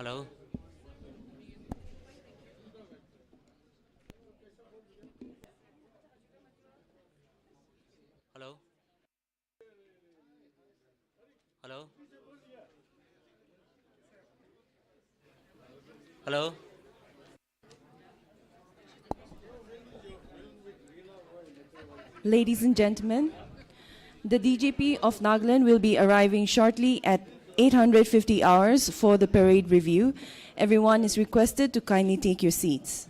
Hello? Hello? Hello? Hello? Ladies and gentlemen, the DGP of Nagaland will be arriving shortly at 850 hours for the parade review. Everyone is requested to kindly take your seats.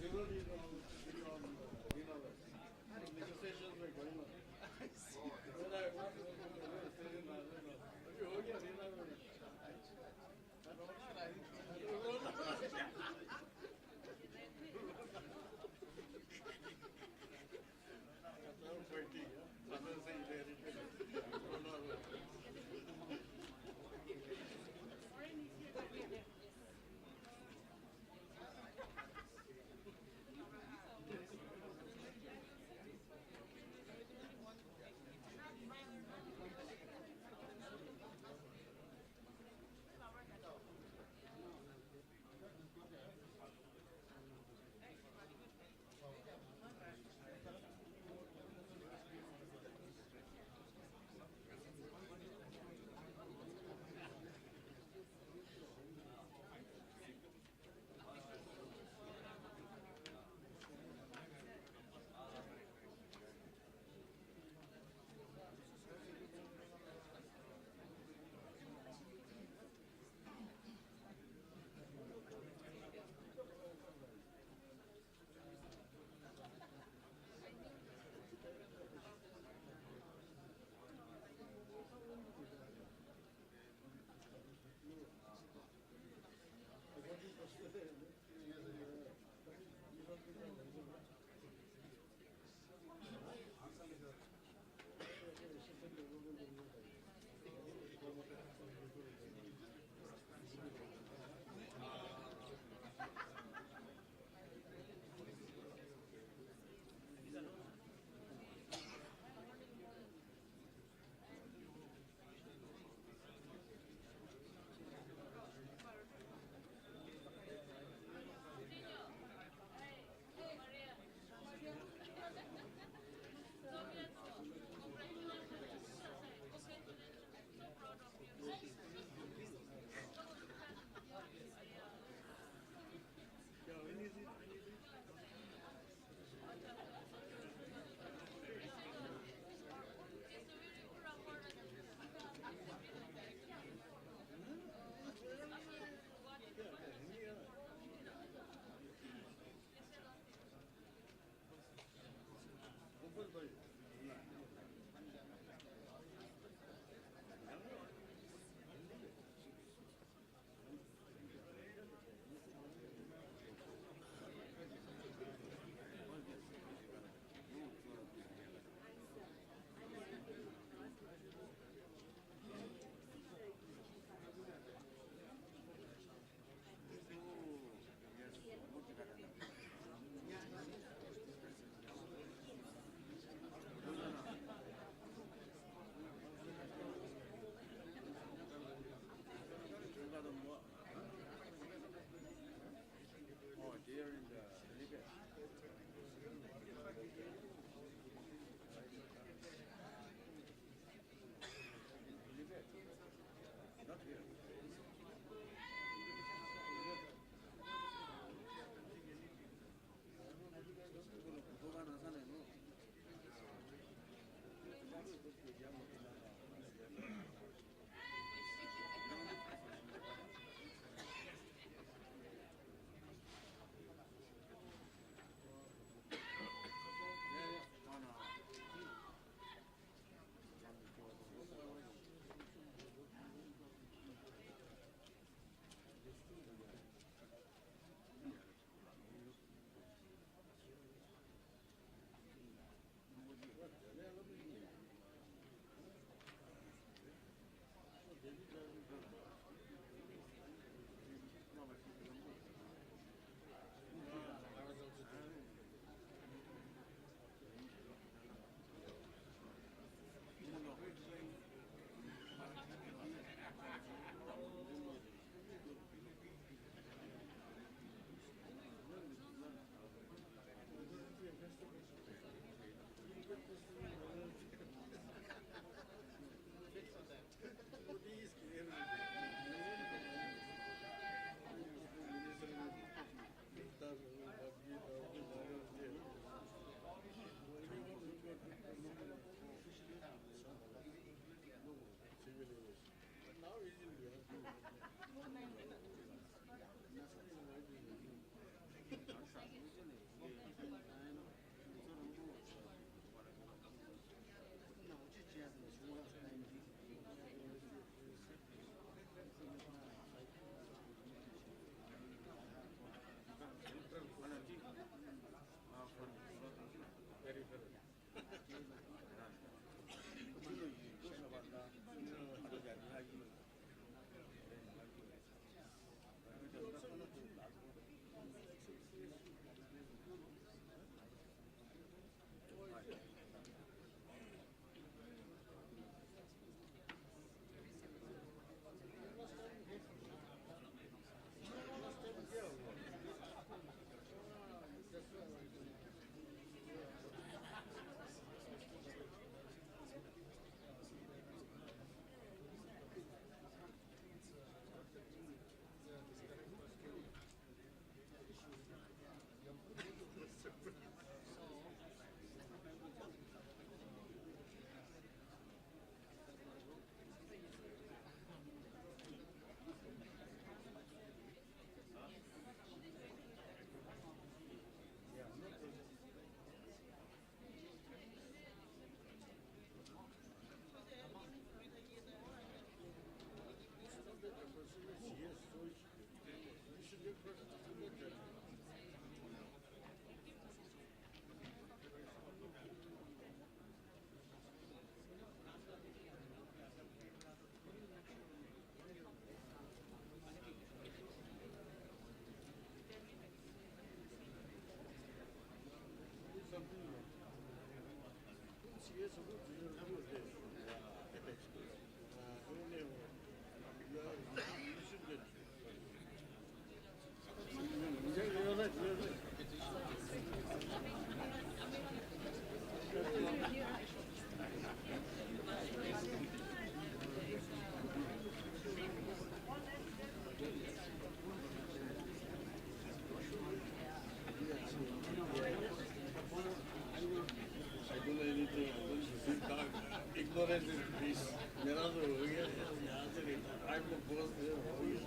Ignorance is bliss. मेरा तो हो गया यहाँ से नहीं था. I'm the boss there. हो गया.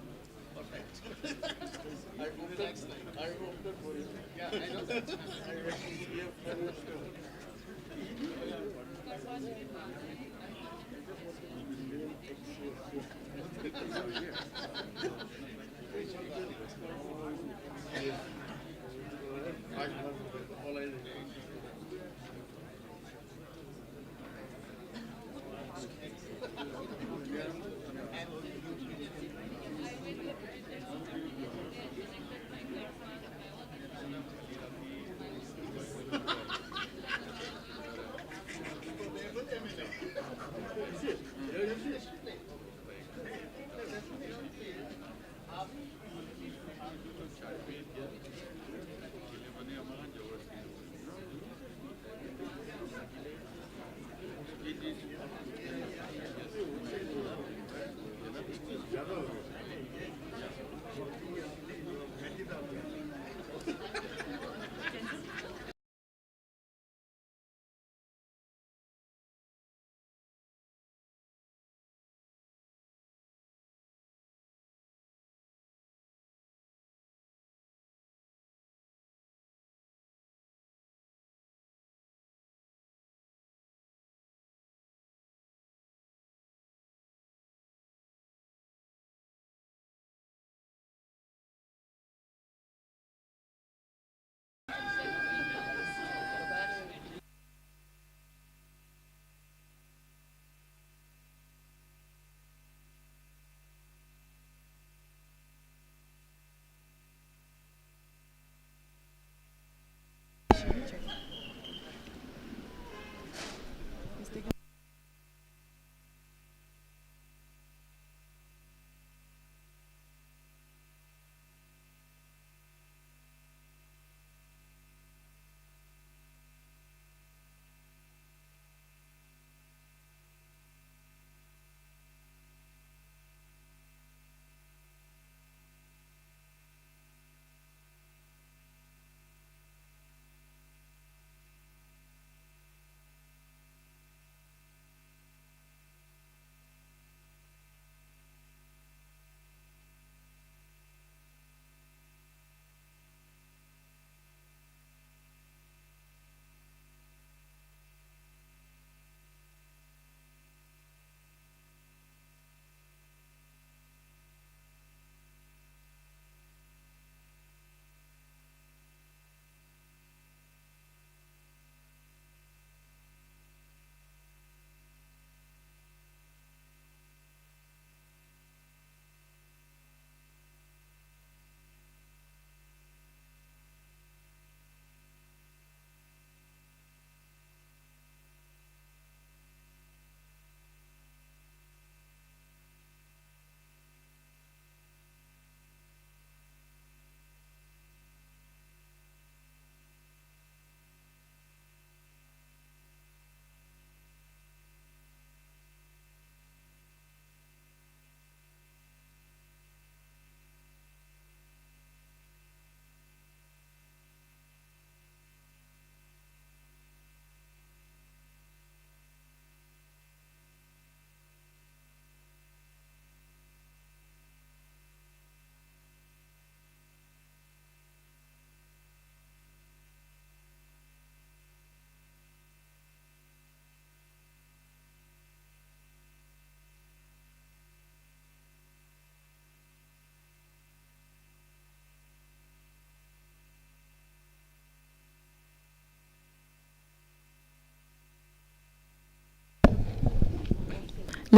Perfect. I opted for it. Yeah, I know. I went to CF all I did.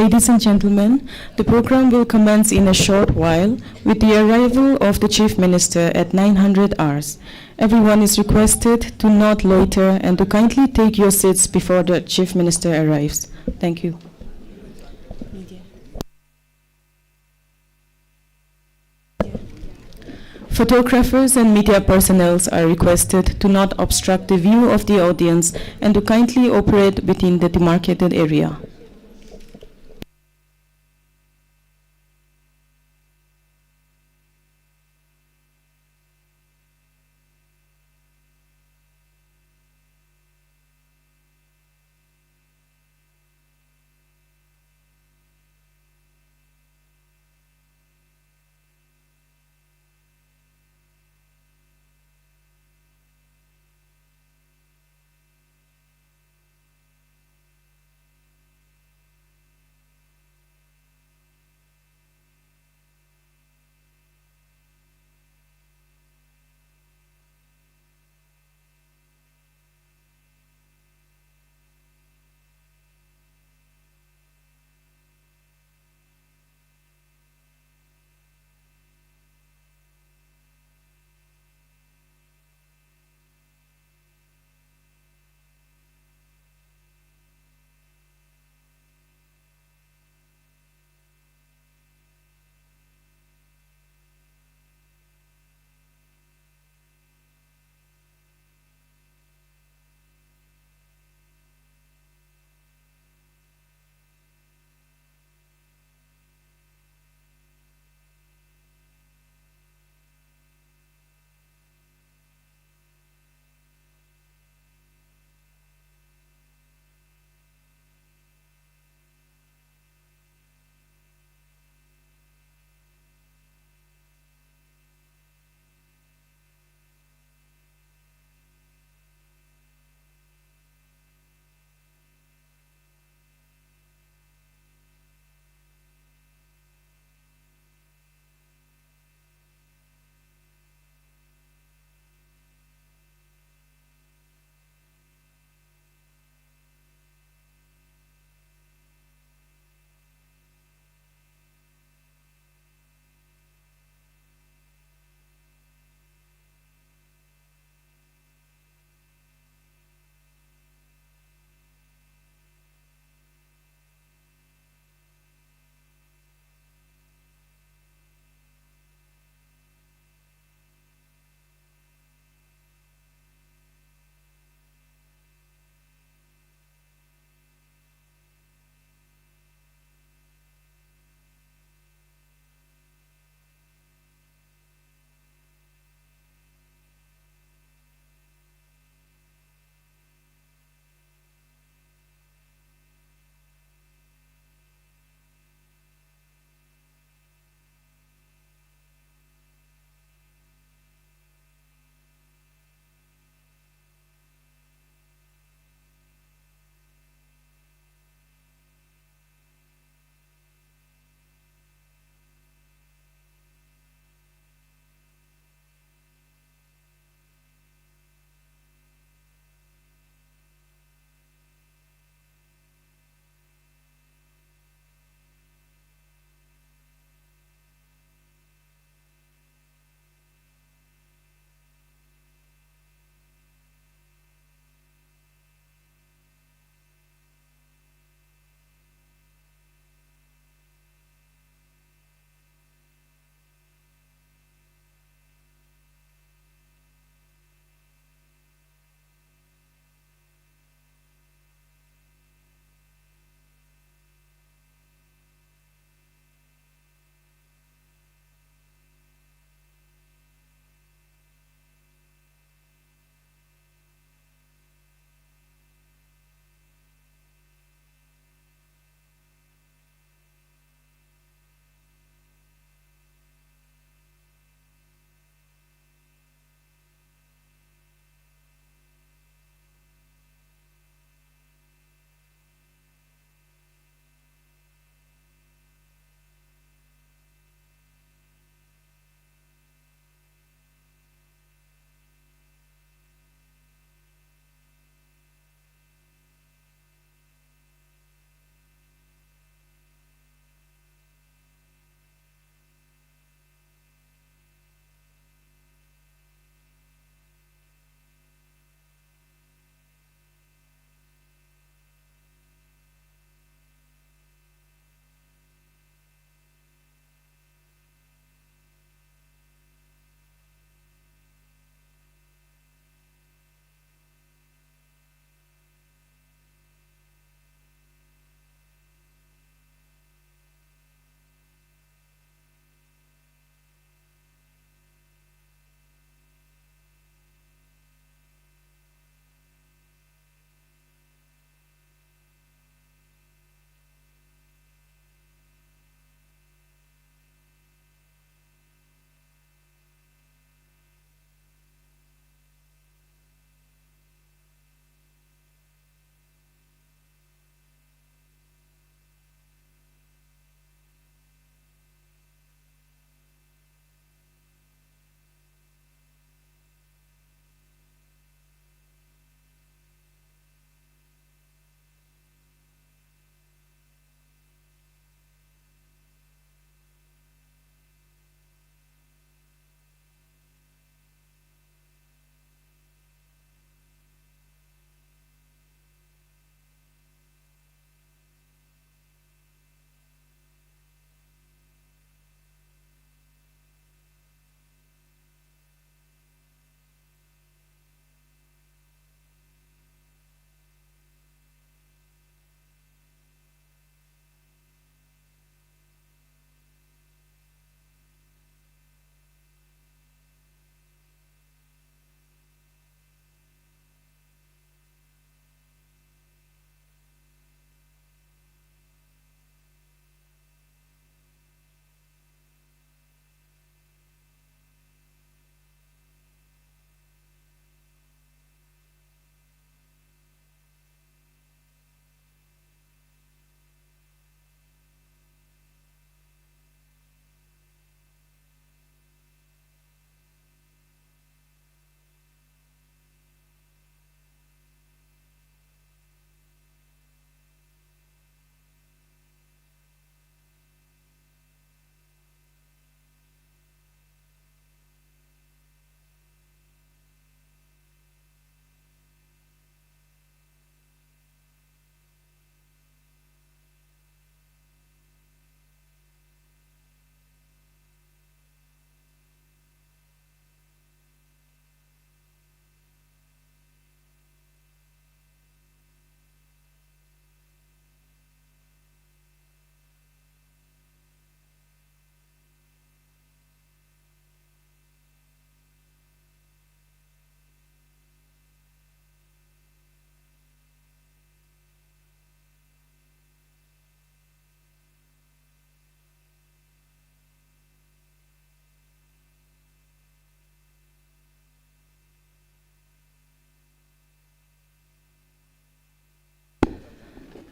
Ladies and gentlemen, the program will commence in a short while with the arrival of the Chief Minister at 900 hours. Everyone is requested to not loiter and to kindly take your seats before the Chief Minister arrives. Thank you. Photographers and media personnel are requested to not obstruct the view of the audience and to kindly operate within the demarcated area.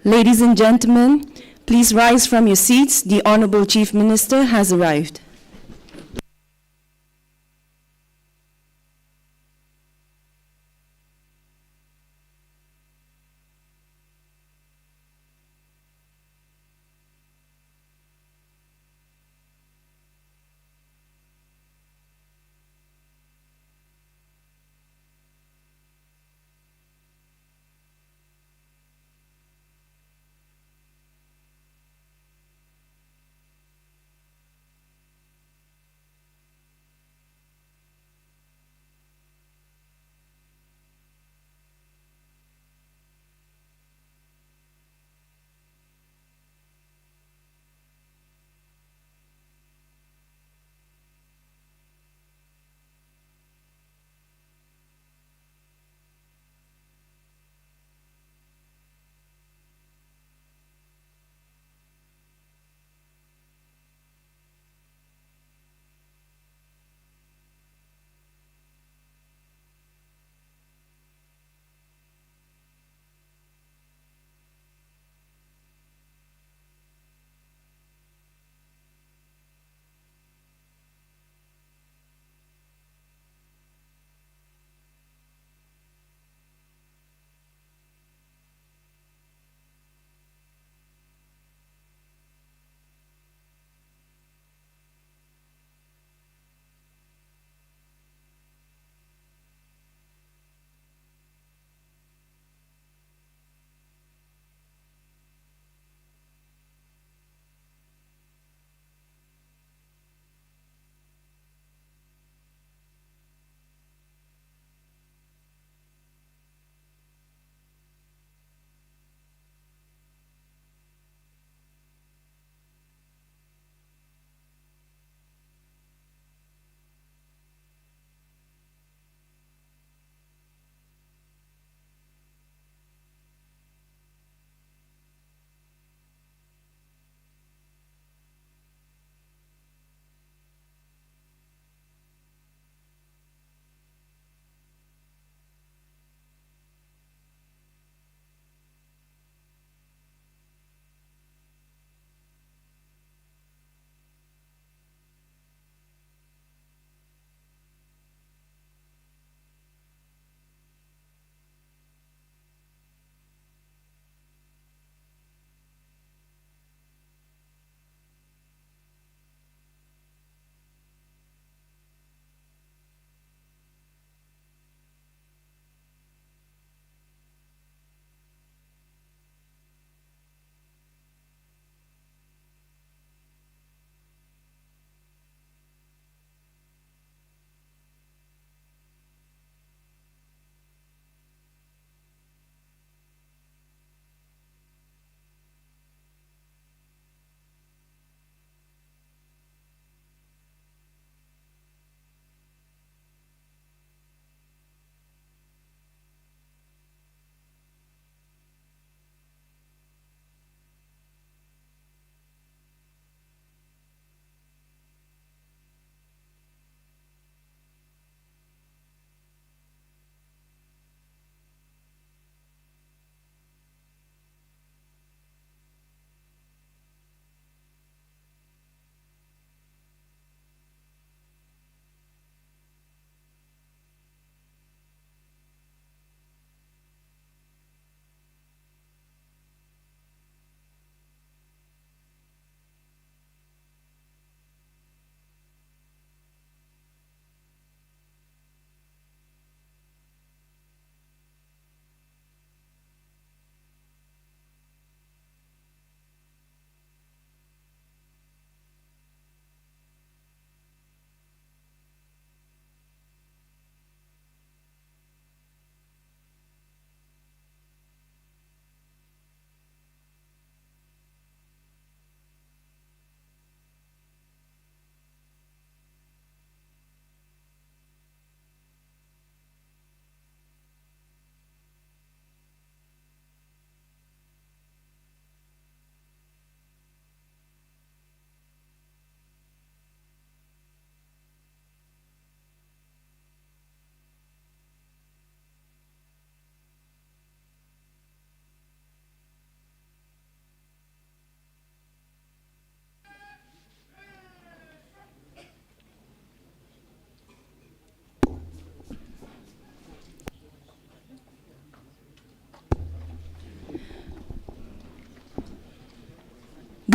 Ladies and gentlemen, please rise from your seats. The Honorable Chief Minister has arrived.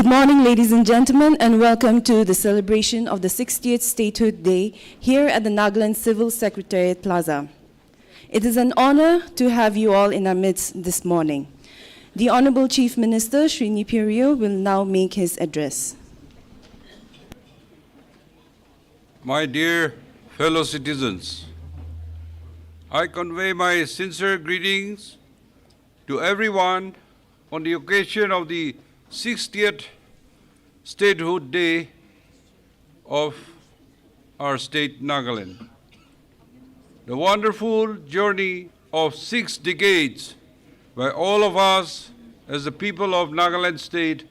Good morning, ladies and gentlemen, and welcome to the celebration of the 60th Statehood Day here at the Nagaland Civil Secretariat Plaza. It is an honor to have you all in our midst this morning. The Honorable Chief Minister, Sri Nipirio, will now make his address. My dear fellow citizens, I convey my sincere greetings to everyone on the occasion of the 60th Statehood Day of our state, Nagaland. The wonderful journey of 6 decades by all of us as the people of Nagaland State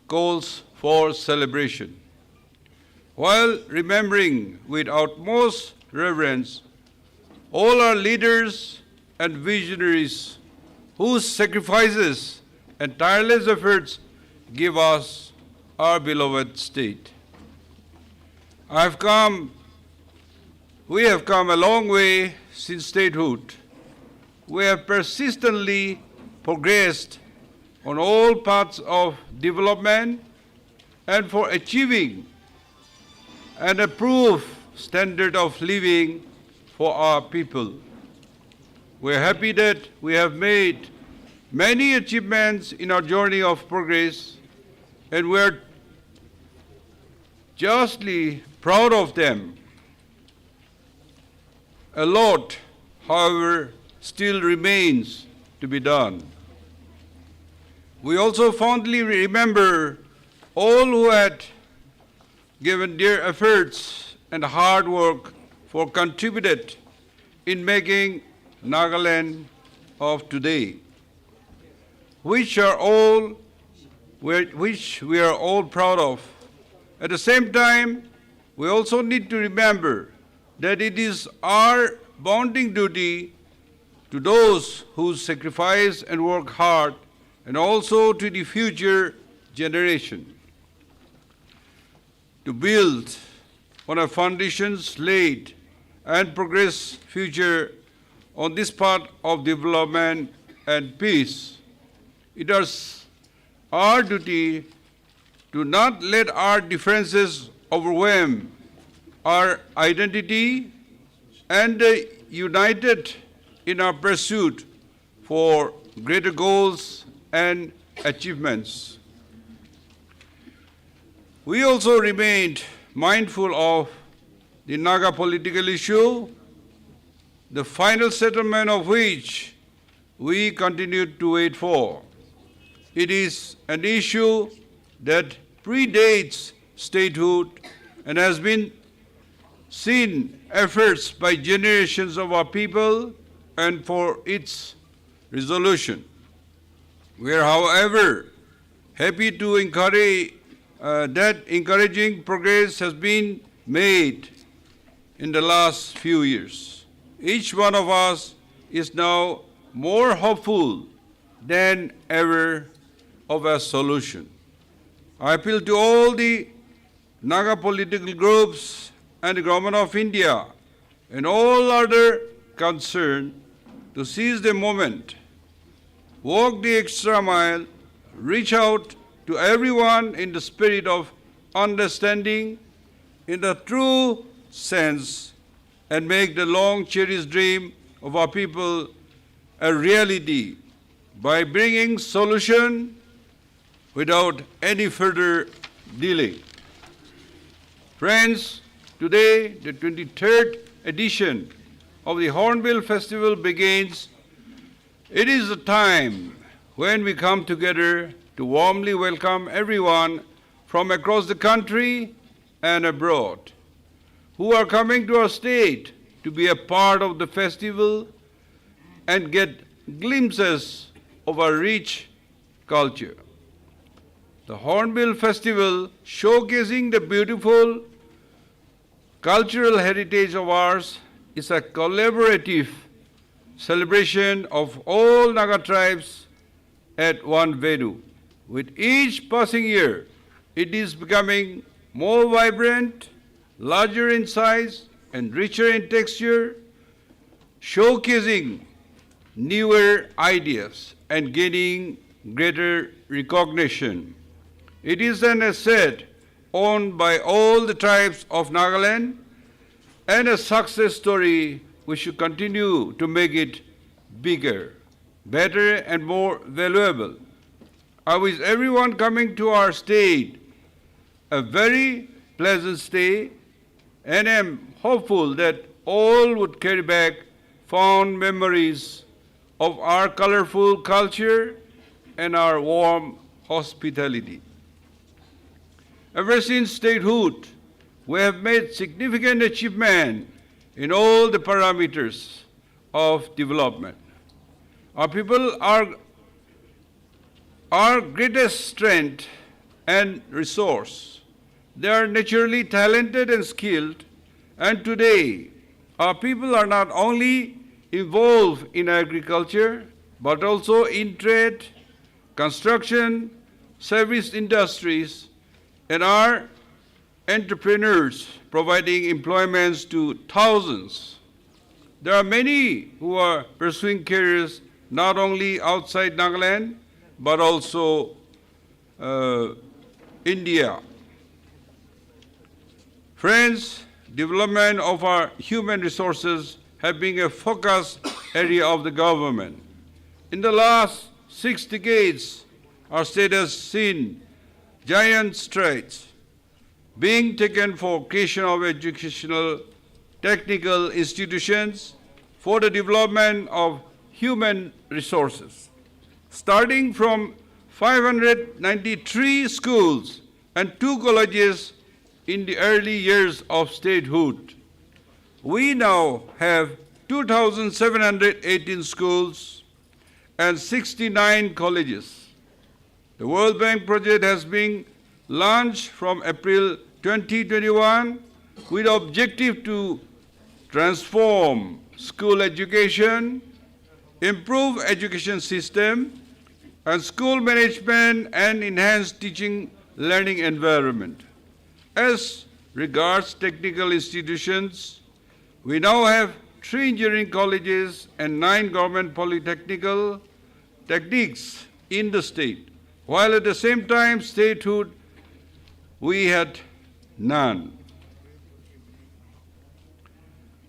calls for celebration. While remembering with utmost reverence all our leaders and visionaries whose sacrifices and tireless efforts give us our beloved state. We have come a long way since statehood. We have persistently progressed on all paths of development and for achieving an approved standard of living for our people. We are happy that we have made many achievements in our journey of progress, and we are justly proud of them. A lot, however, still remains to be done. We also fondly remember all who had given their efforts and hard work for contributed in making Nagaland of today, which we are all proud of. At the same time, we also need to remember that it is our bonding duty to those who sacrifice and work hard, and also to the future generation, to build on our foundations laid and progress future on this path of development and peace. It is our duty to not let our differences overwhelm our identity and united in our pursuit for greater goals and achievements. We also remained mindful of the Naga political issue, the final settlement of which we continued to wait for. It is an issue that predates statehood and has been seen efforts by generations of our people and for its resolution. We are, however, happy to encourage that encouraging progress has been made in the last few years. Each one of us is now more hopeful than ever of a solution. I appeal to all the Naga political groups and the Government of India and all other concerned to seize the moment, walk the extra mile, reach out to everyone in the spirit of understanding in the true sense, and make the long-cherished dream of our people a reality by bringing solution without any further delay. Friends, today, the 23rd edition of the Hornbill Festival begins. It is a time when we come together to warmly welcome everyone from across the country and abroad who are coming to our state to be a part of the festival and get glimpses of our rich culture. The Hornbill Festival, showcasing the beautiful cultural heritage of ours, is a collaborative celebration of all Naga tribes at one venue. With each passing year, it is becoming more vibrant, larger in size, and richer in texture, showcasing newer ideas and gaining greater recognition. It is an asset owned by all the tribes of Nagaland and a success story. We should continue to make it bigger, better, and more valuable. I wish everyone coming to our state a very pleasant stay, and am hopeful that all would carry back fond memories of our colorful culture and our warm hospitality. Ever since statehood, we have made significant achievement in all the parameters of development. Our people are our greatest strength and resource. They are naturally talented and skilled, and today our people are not only involved in agriculture, but also in trade, construction, service industries, and are entrepreneurs providing employments to thousands. There are many who are pursuing careers not only outside Nagaland, but also India. Friends, development of our human resources have been a focus area of the government. In the last 6 decades, our state has seen giant strides being taken for creation of educational technical institutions for the development of human resources. Starting from 593 schools and 2 colleges in the early years of statehood, we now have 2,718 schools and 69 colleges. The World Bank project has been launched from April 2021 with the objective to transform school education, improve education system and school management, and enhance teaching learning environment. As regards technical institutions, we now have 3 engineering colleges and 9 government polytechnical techniques in the state, while at the same time statehood we had none.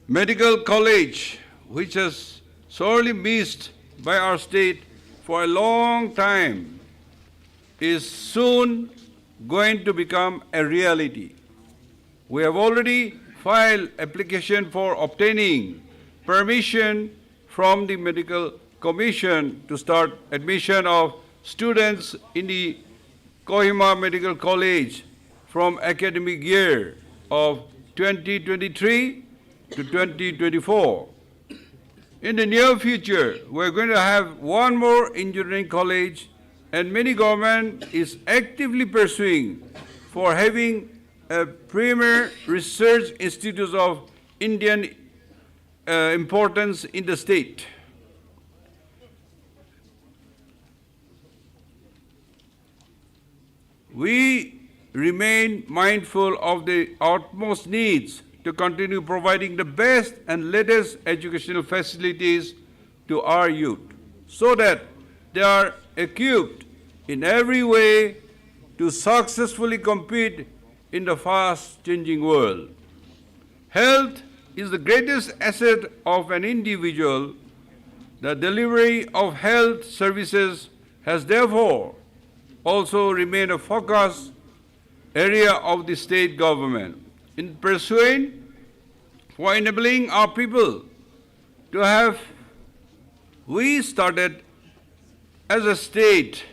Medical college, which has sorely missed by our state for a long time, is soon going to become a reality. We have already filed application for obtaining permission from the Medical Commission to start admission of students in the Kohima Medical College from academic year of 2023 to 2024. In the near future, we're going to have 1 more engineering college, and many government is actively pursuing for having a premier research institute of Indian importance in the state. We remain mindful of the utmost needs to continue providing the best and latest educational facilities to our youth so that they are equipped in every way to successfully compete in the fast-changing world. Health is the greatest asset of an individual. The delivery of health services has therefore also remained a focus area of the state government. In pursuing for enabling our people to have, we started as a state,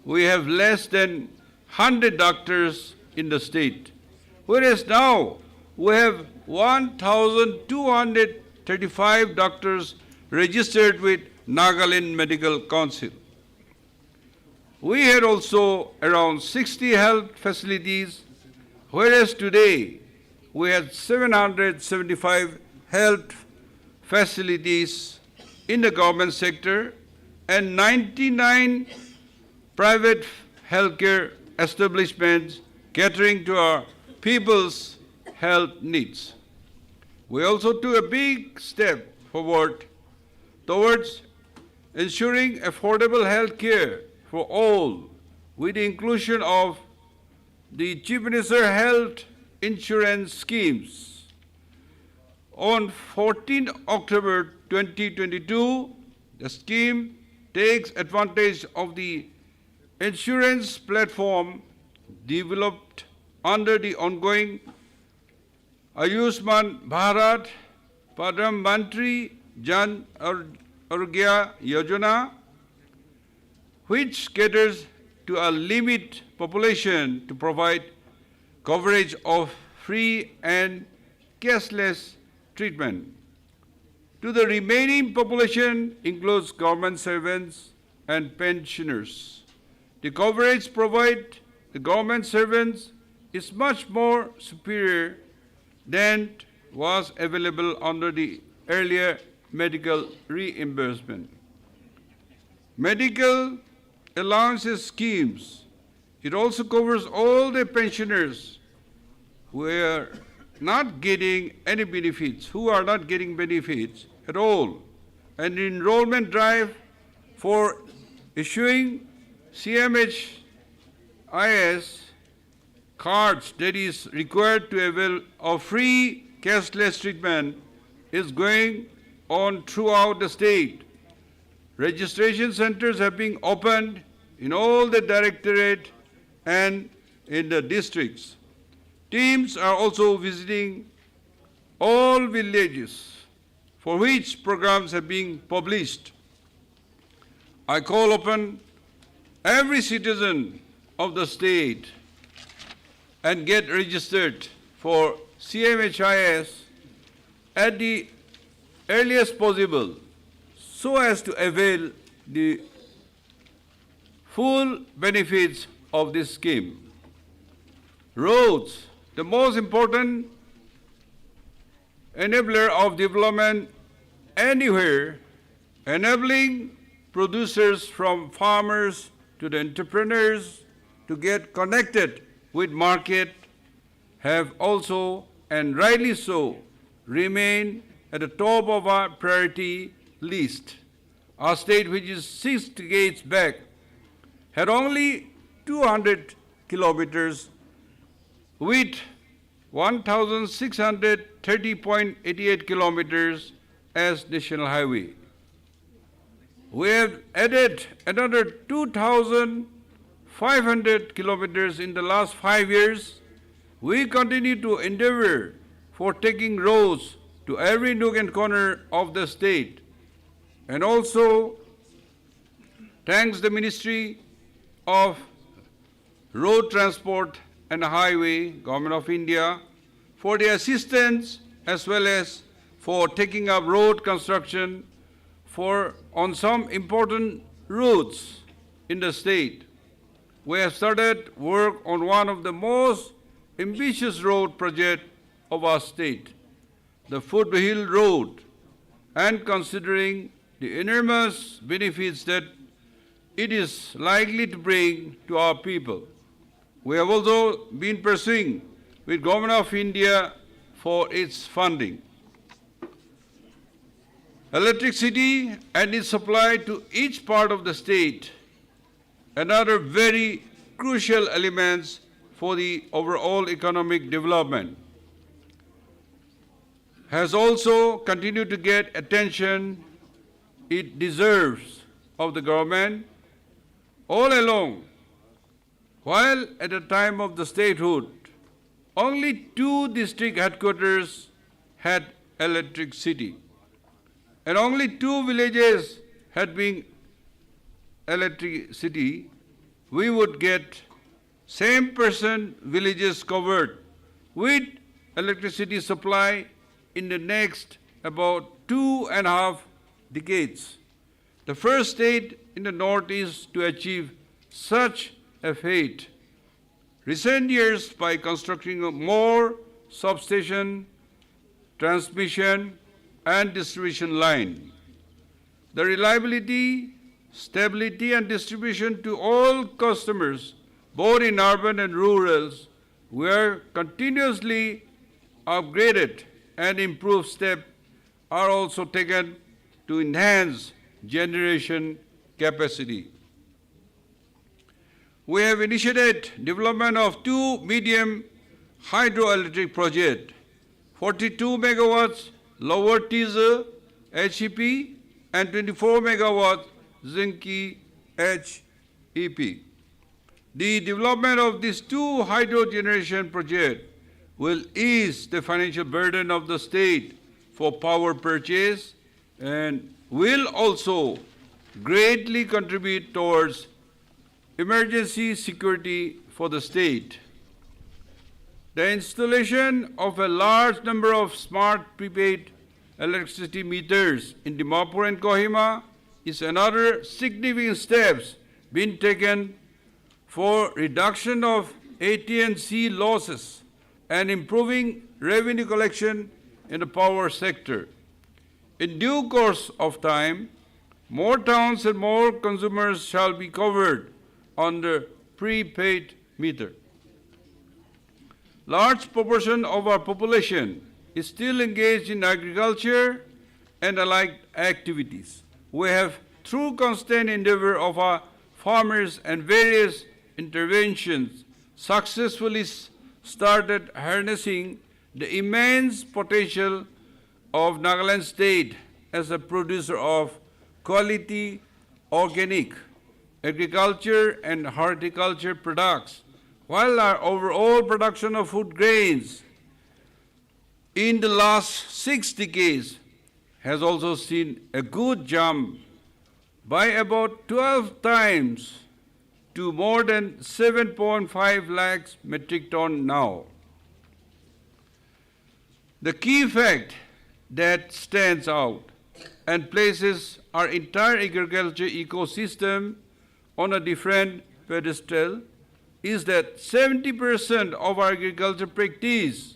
we have less than 100 doctors in the state, whereas now we have 1,235 doctors registered with Nagaland Medical Council. We had also around 60 health facilities, whereas today we had 775 health facilities in the government sector and 99 private healthcare establishments catering to our people's health needs. We also took a big step forward towards ensuring affordable health care for all with the inclusion of the Chief Minister Health Insurance Schemes. On 14 October 2022, the scheme takes advantage of the insurance platform developed under the ongoing Ayushman Bharat Pradhan Mantri Jan Arogya Yojana, which caters to a limited population to provide coverage of free and cashless treatment. To the remaining population includes government servants and pensioners. The coverage provided the government servants is much more superior than was available under the earlier medical reimbursement. Medical allowances schemes, it also covers all the pensioners who are not getting any benefits, at all. And the enrollment drive for issuing CMHIS cards that is required to avail of free cashless treatment is going on throughout the state. Registration centers have been opened in all the directorate and in the districts. Teams are also visiting all villages for which programs have been published. I call upon every citizen of the state and get registered for CMHIS at the earliest possible so as to avail the full benefits of this scheme. Roads, the most important enabler of development anywhere, enabling producers from farmers to the entrepreneurs to get connected with market, have also, and rightly so, remained at the top of our priority list. Our state, which is 6 decades back, had only 200 kilometers with 1,630.88 kilometers as national highway. We have added another 2,500 kilometers in the last 5 years. We continue to endeavor for taking roads to every nook and corner of the state. And also, thanks the Ministry of Road Transport and Highway, Government of India, for the assistance as well as for taking up road construction on some important routes in the state. We have started work on one of the most ambitious road projects of our state, the Foothill Road, and considering the enormous benefits that it is likely to bring to our people. We have also been pursuing with Government of India for its funding. Electricity and its supply to each part of the state, another very crucial elements for the overall economic development, has also continued to get attention it deserves of the government all along. While at the time of the statehood, only 2 district headquarters had electricity, and only 2 villages had been electricity, we would get same person villages covered with electricity supply in the next about 2.5 decades. The first state in the Northeast to achieve such a feat. Recent years, by constructing more substation, transmission, and distribution line, the reliability, stability, and distribution to all customers, both in urban and rural, were continuously upgraded, and improved steps are also taken to enhance generation capacity. we have initiated development of 2 medium hydroelectric projects, 42 megawatts lower teaser HEP and 24 megawatts Zinki HEP. The development of these 2 hydro generation projects will ease the financial burden of the state for power purchase and will also greatly contribute towards emergency security for the state. The installation of a large number of smart prepaid electricity meters in Dimapur and Kohima is another significant steps being taken for reduction of AT&C losses and improving revenue collection in the power sector. In due course of time, more towns and more consumers shall be covered on the prepaid meter. Large proportion of our population is still engaged in agriculture and allied activities. We have, through constant endeavor of our farmers and various interventions, successfully started harnessing the immense potential of Nagaland state as a producer of quality organic agriculture and horticulture products, while our overall production of food grains in the last 6 decades has also seen a good jump by about 12 times to more than 7.5 lakhs metric ton now. The key fact that stands out and places our entire agriculture ecosystem on a different pedestal is that 70% of our agriculture practice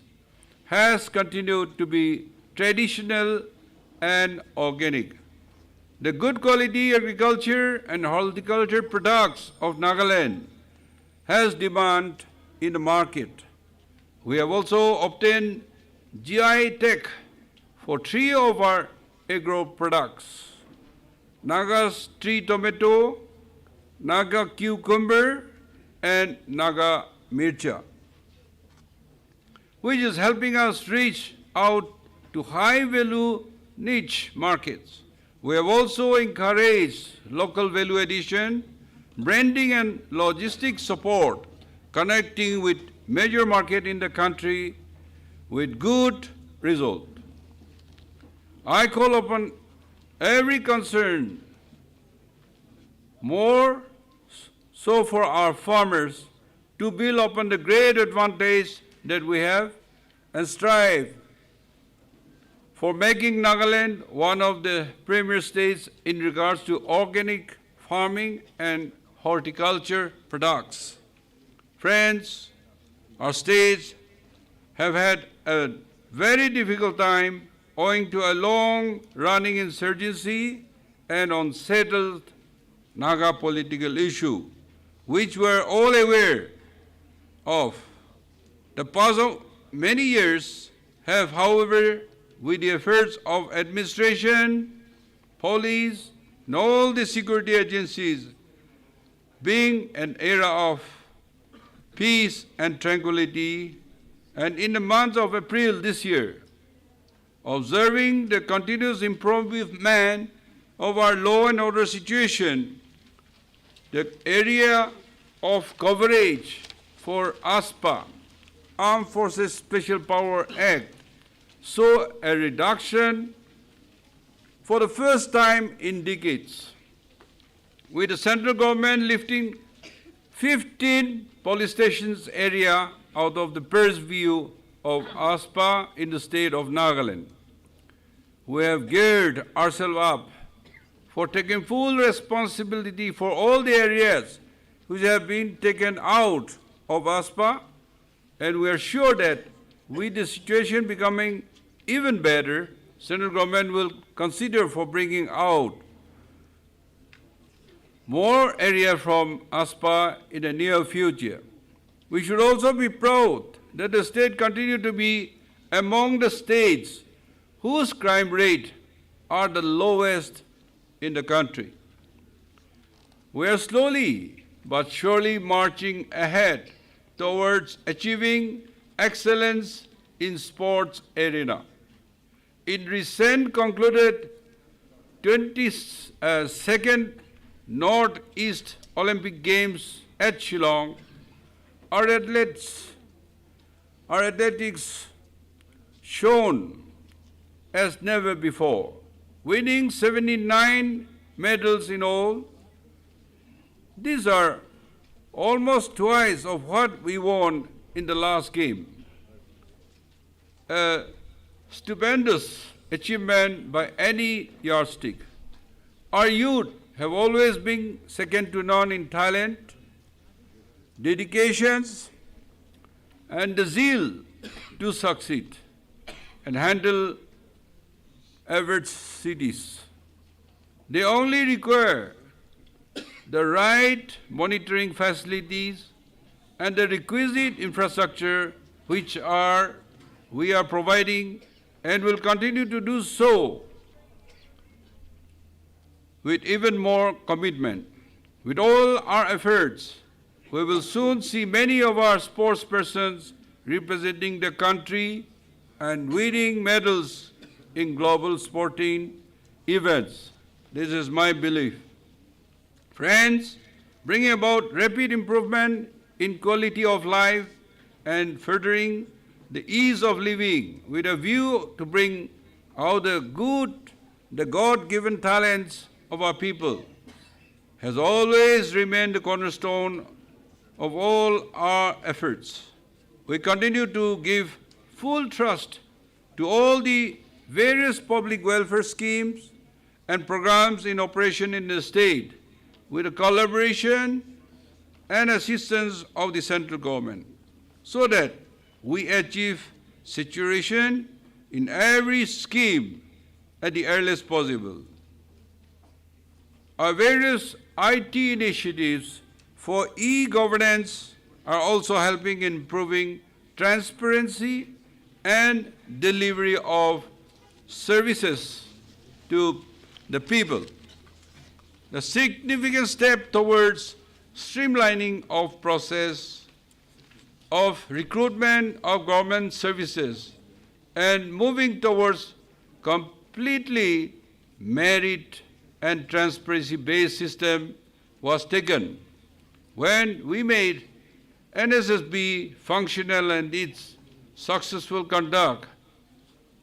has continued to be traditional and organic. The good quality agriculture and horticulture products of Nagaland has demand in the market. We have also obtained GI tag for 3 of our agro products: Naga's tree tomato, Naga cucumber, and Naga mircha, which is helping us reach out to high-value niche markets. We have also encouraged local value addition, branding, and logistics support, connecting with major markets in the country with good result. I call upon every concerned, more so for our farmers, to build upon the great advantage that we have and strive for making Nagaland one of the premier states in regards to organic farming and horticulture products. Friends, our states have had a very difficult time owing to a long-running insurgency and unsettled Naga political issue, which we're all aware of. The past many years have, however, with the efforts of administration, police, and all the security agencies, being an era of peace and tranquility, and in the month of April this year, observing the continuous improvement of our law and order situation, the area of coverage for ASPA, Armed Forces Special Power Act, saw a reduction for the first time in decades, with the central government lifting 15 police stations area out of the purview of ASPA in the state of Nagaland. We have geared ourselves up for taking full responsibility for all the areas which have been taken out of ASPA, and we are sure that with the situation becoming even better, central government will consider for bringing out more area from ASPA in the near future. We should also be proud that the state continues to be among the states whose crime rate are the lowest in the country. We are slowly but surely marching ahead towards achieving excellence in sports arena. In recent concluded 22nd Northeast Olympic Games at Shillong, our athletics shone as never before, winning 79 medals in all. These are almost twice of what we won in the last game. A stupendous achievement by any yardstick. Our youth have always been second to none in talent, dedications, and the zeal to succeed and handle adversities. They only require the right monitoring facilities and the requisite infrastructure which we are providing and will continue to do so with even more commitment. With all our efforts, we will soon see many of our sports persons representing the country and winning medals in global sporting events. This is my belief. Friends, bringing about rapid improvement in quality of life and furthering the ease of living with a view to bring out the God-given talents of our people has always remained the cornerstone of all our efforts. We continue to give full trust to all the various public welfare schemes and programs in operation in the state with the collaboration and assistance of the central government so that we achieve saturation in every scheme at the earliest possible. Our various IT initiatives for e-governance are also helping in improving transparency and delivery of services to the people. The significant step towards streamlining of process of recruitment of government services and moving towards completely merit and transparency-based system was taken when we made NSSB functional and its successful conduct,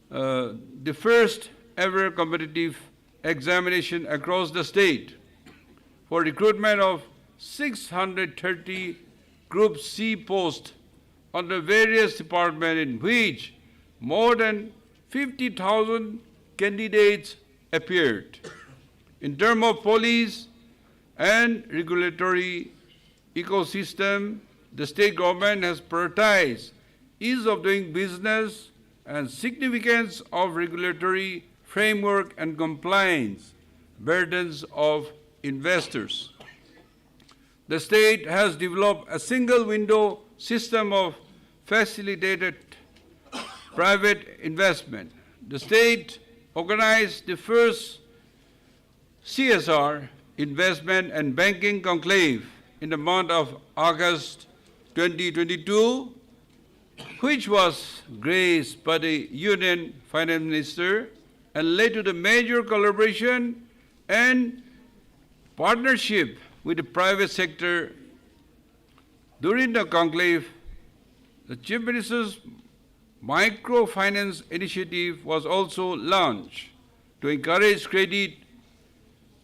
the first ever competitive examination across the state for recruitment of 630 Group C posts under various departments in which more than 50,000 candidates appeared. In terms of police and regulatory ecosystem, the state government has prioritized ease of doing business and significance of regulatory framework and compliance burdens of investors. The state has developed a single window system of facilitated private investment. The state organized the first CSR investment and banking conclave in the month of August 2022, which was graced by the Union Finance Minister and led to the major collaboration and partnership with the private sector. During the conclave, the Chief Minister's microfinance initiative was also launched to encourage credit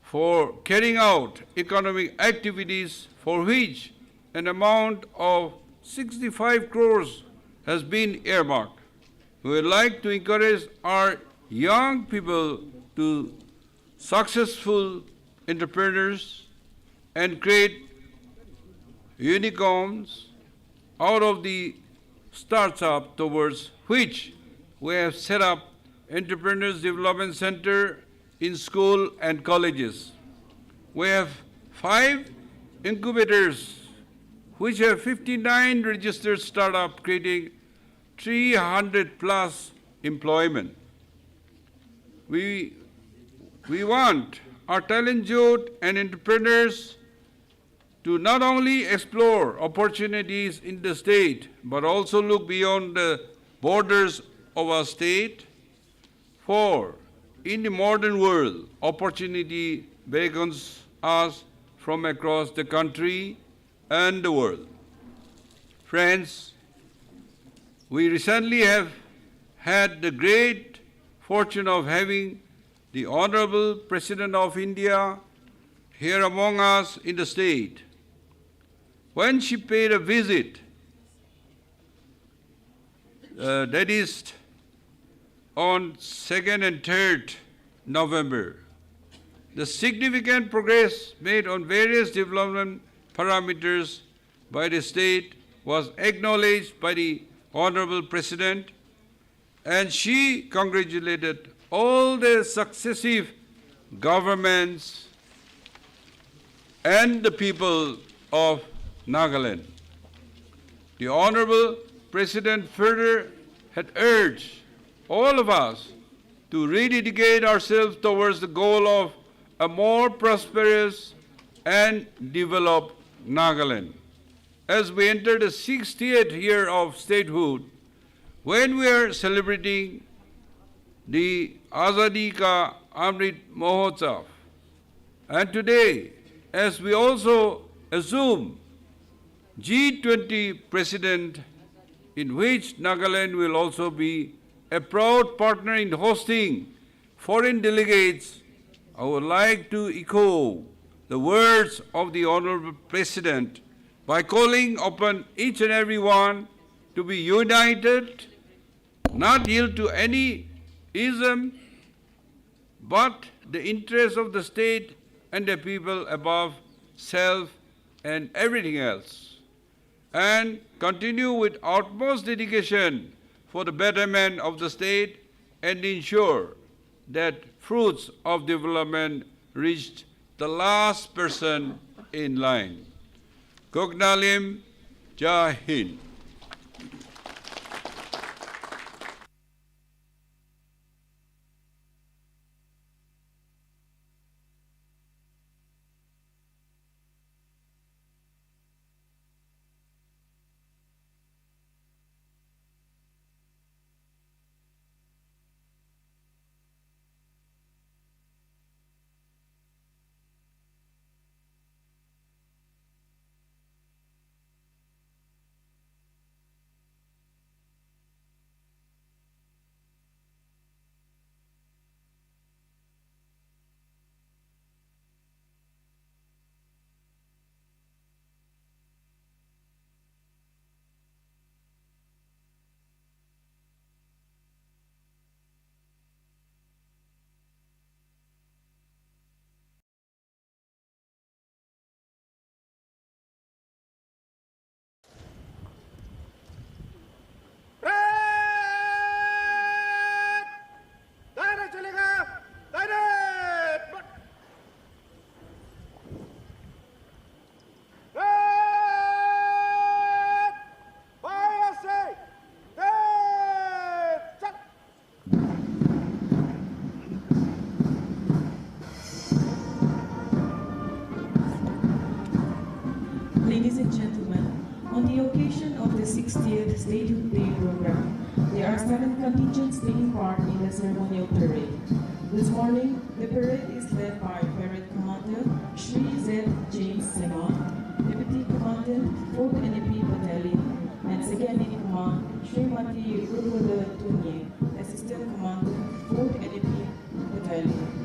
for carrying out economic activities for which an amount of 65 crores has been earmarked. We would like to encourage our young people to successful entrepreneurs and create unicorns out of the startup towards which we have set up Entrepreneurs Development Center in school and colleges. We have 5 incubators which have 59 registered startups creating 300 plus employment. We want our talent youth and entrepreneurs to not only explore opportunities in the state, but also look beyond the borders of our state. For in the modern world, opportunity beckons us from across the country and the world. Friends, we recently have had the great fortune of having the Honorable President of India here among us in the state. When she paid a visit, that is on 2nd and 3rd November, the significant progress made on various development parameters by the state was acknowledged by the Honorable President, and she congratulated all the successive governments and the people of Nagaland. The Honorable President further had urged all of us to rededicate ourselves towards the goal of a more prosperous and developed Nagaland. As we enter the 60th year of statehood, when we are celebrating the Azadi Ka Amrit Mahotsav, and today, as we also assume G20 President, in which Nagaland will also be a proud partner in hosting foreign delegates, I would like to echo the words of the Honorable President by calling upon each and every one to be united, not yield to any ism, but the interests of the state and the people above self and everything else, and continue with utmost dedication for the betterment of the state and ensure that fruits of development reach the last person in line. Kognalim Jai Hind. Ladies and gentlemen, on the occasion of the 60th Statehood Day program, there are 7 contingents taking part in the ceremonial parade. This morning, the parade is led by Parade Commander Shri Z. James Simon, Deputy Commandant 4th NAP Battalion, and Second in Command Srimati Rukoda Tunye, Assistant Commandant 4th NAP Battalion.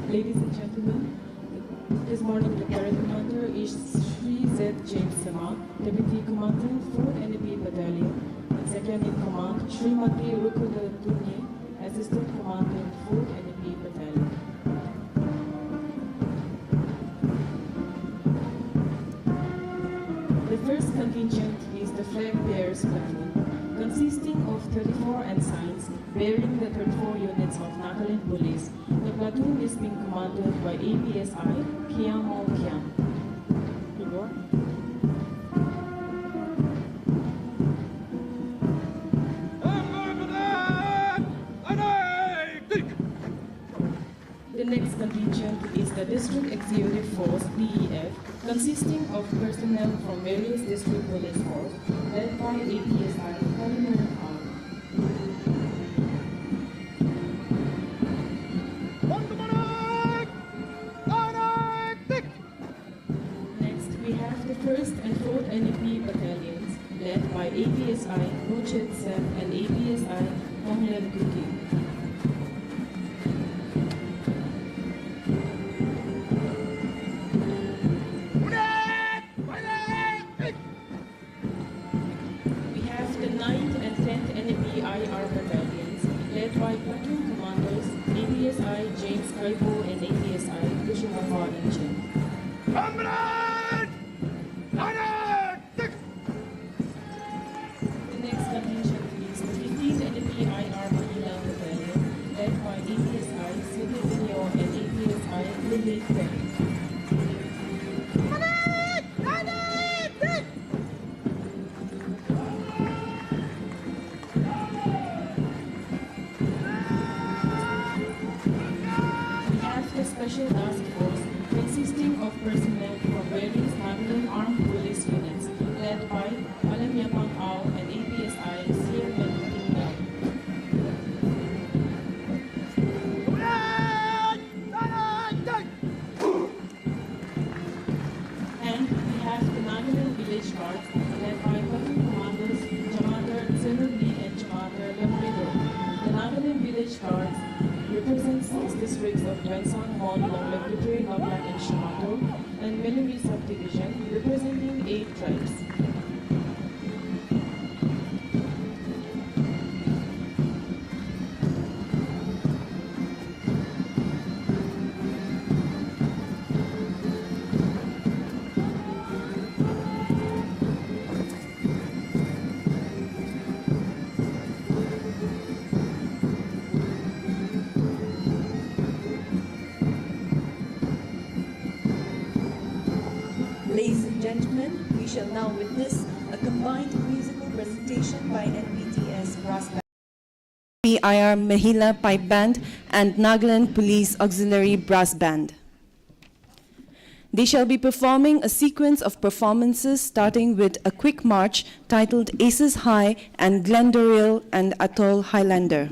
Ladies and gentlemen, this morning the parade commander is Shri Z. James Sama, Deputy Commandant 4th NAP Battalion, and Second in Command Srimati Rukoda Tunye, Assistant Commander, 4th Enemy Battalion. The first contingent is the Flag Bearers Platoon, consisting of 34 ensigns bearing the 34 units of Nagaland Police. The platoon is being commanded by APSI Kiamo Kiam. The next contingent is the District Executive Force DEF, consisting of personnel from various district police force, led by APSI Kohima. Next, we have the 1st and 4th NEP battalions, led by APSI Rochit Sep and APSI Honglen Kuki. We have the 9th and 10th NEP IR battalions, led by platoon commanders APSI James Kaibo and APSI Kushumafa Inchen. The next contingent is the 15th NEP IR Manila battalion, led by APSI Silvio and APSI Lily Perry. We have the Special Task Force, consisting of personnel from various Nagaland Armed Police units, led by Alamyapang Ao and APSI Sir Meluting Lao. And we have the Nagaland Village Guards, led by platoon commanders Commander Zenurli and Commander Lambrido. The Nagaland Village Guards represent 6 districts of Benson, Mon, Longlek, Putri, Loplak, and Shamato, and Melumi subdivision, representing 8 tribes. Ladies and gentlemen, we shall now witness a combined musical presentation by NPTS Brass Band, PIR Mahila Pipe Band, and Nagaland Police Auxiliary Brass Band. They shall be performing a sequence of performances starting with a quick march titled Aces High and Glendoril and Atoll Highlander.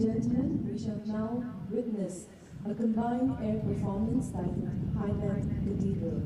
gentlemen, we shall now witness a combined air performance titled Highland Cathedral.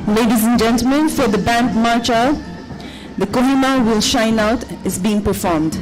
Ladies and gentlemen, for the band march out, the Kohima Will Shine Out is being performed.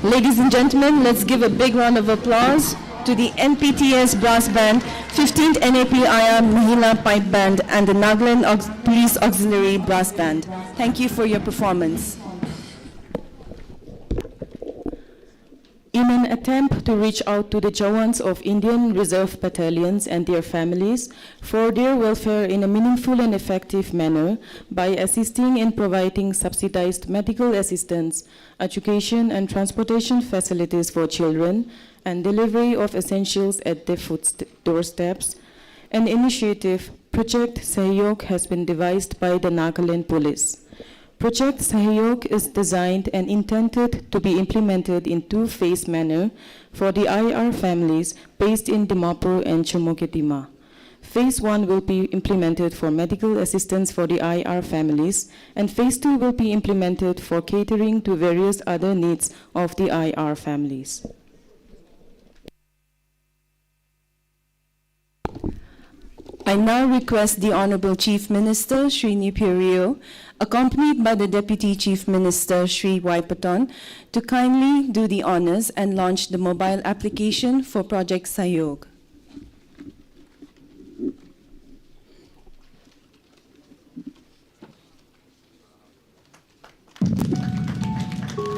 Ladies and gentlemen, let's give a big round of applause to the NPTS Brass Band, 15th NAPIR Mahila Pipe Band, and the Nagaland Police Auxiliary Brass Band. Thank you for your performance. In an attempt to reach out to the Jawans of Indian Reserve Battalions and their families for their welfare in a meaningful and effective manner by assisting in providing subsidized medical assistance, education and transportation facilities for children, and delivery of essentials at their doorsteps, an initiative, Project Sayog, has been devised by the Nagaland Police. Project Sayog is designed and intended to be implemented in two-phase manner for the IR families based in Dimapur and Chumokidima. Phase 1 will be implemented for medical assistance for the IR families, and Phase 2 will be implemented for catering to various other needs of the IR families. I now request the Honorable Chief Minister, Shri Nipirio, accompanied by the Deputy Chief Minister, Shri Waipaton, to kindly do the honors and launch the mobile application for Project Sayog.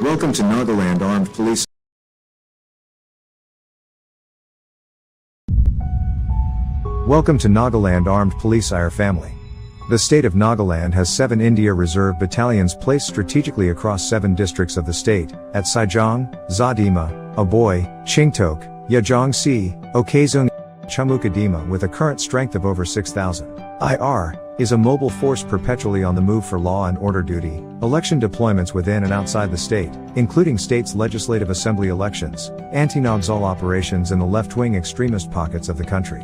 Welcome to Nagaland Armed Police. Welcome to Nagaland Armed Police IR family. The state of Nagaland has 7 India Reserve battalions placed strategically across 7 districts of the state, at Saijong, Zadima, Aboy, Chingtok, Yajongsi, Okazung, Chamukadima, with a current strength of over 6,000. IR is a mobile force perpetually on the move for law and order duty, election deployments within and outside the state, including state's legislative assembly elections, anti-Naxal operations in the left-wing extremist pockets of the country.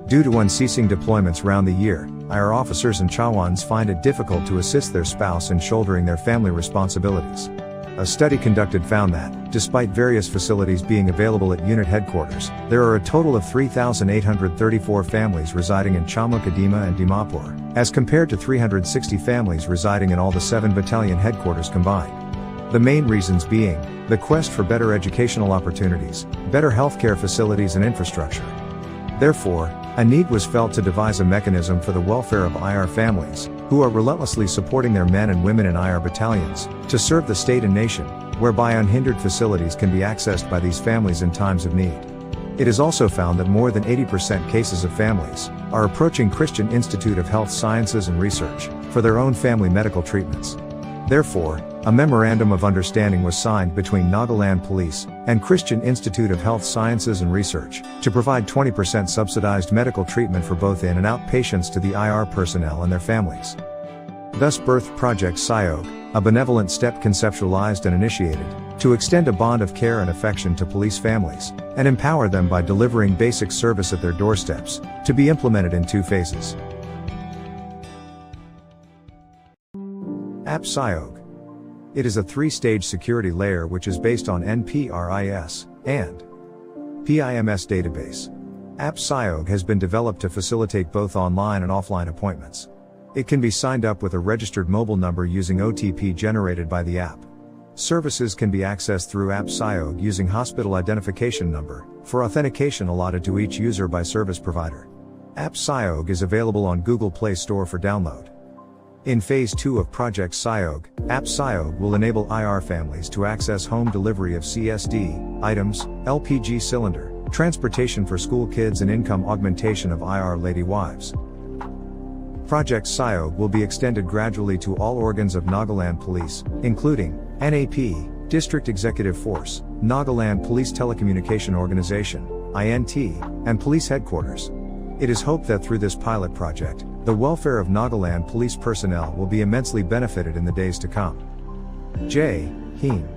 Due to unceasing deployments round the year, IR officers and Chawans find it difficult to assist their spouse in shouldering their family responsibilities. A study conducted found that, despite various facilities being available at unit headquarters, there are a total of 3,834 families residing in Chamukadima and Dimapur, as compared to 360 families residing in all the 7 battalion headquarters combined. The main reasons being, the quest for better educational opportunities, better healthcare facilities and infrastructure. Therefore, a need was felt to devise a mechanism for the welfare of IR families, who are relentlessly supporting their men and women in IR battalions, to serve the state and nation, whereby unhindered facilities can be accessed by these families in times of need. It is also found that more than 80% cases of families are approaching Christian Institute of Health Sciences and Research for their own family medical treatments. Therefore, a memorandum of understanding was signed between Nagaland Police and Christian Institute of Health Sciences and Research to provide 20% subsidized medical treatment for both in and out patients to the IR personnel and their families. Thus birthed Project Sayog, a benevolent step conceptualized and initiated to extend a bond of care and affection to police families and empower them by delivering basic service at their doorsteps, to be implemented in 2 phases. App Sayog. It is a 3-stage security layer which is based on NPRIS and PIMS database. App Sayog has been developed to facilitate both online and offline appointments. It can be signed up with a registered mobile number using OTP generated by the app. Services can be accessed through App Sayog using hospital identification number, for authentication allotted to each user by service provider. App Sayog is available on Google Play Store for download. In Phase 2 of Project Sayog, App Sayog will enable IR families to access home delivery of CSD, items, LPG cylinder, transportation for school kids and income augmentation of IR lady wives. Project Sayog will be extended gradually to all organs of Nagaland Police, including NAP, District Executive Force, Nagaland Police Telecommunication Organization, INT, and Police Headquarters. It is hoped that through this pilot project, the welfare of Nagaland police personnel will be immensely benefited in the days to come. J. Heen.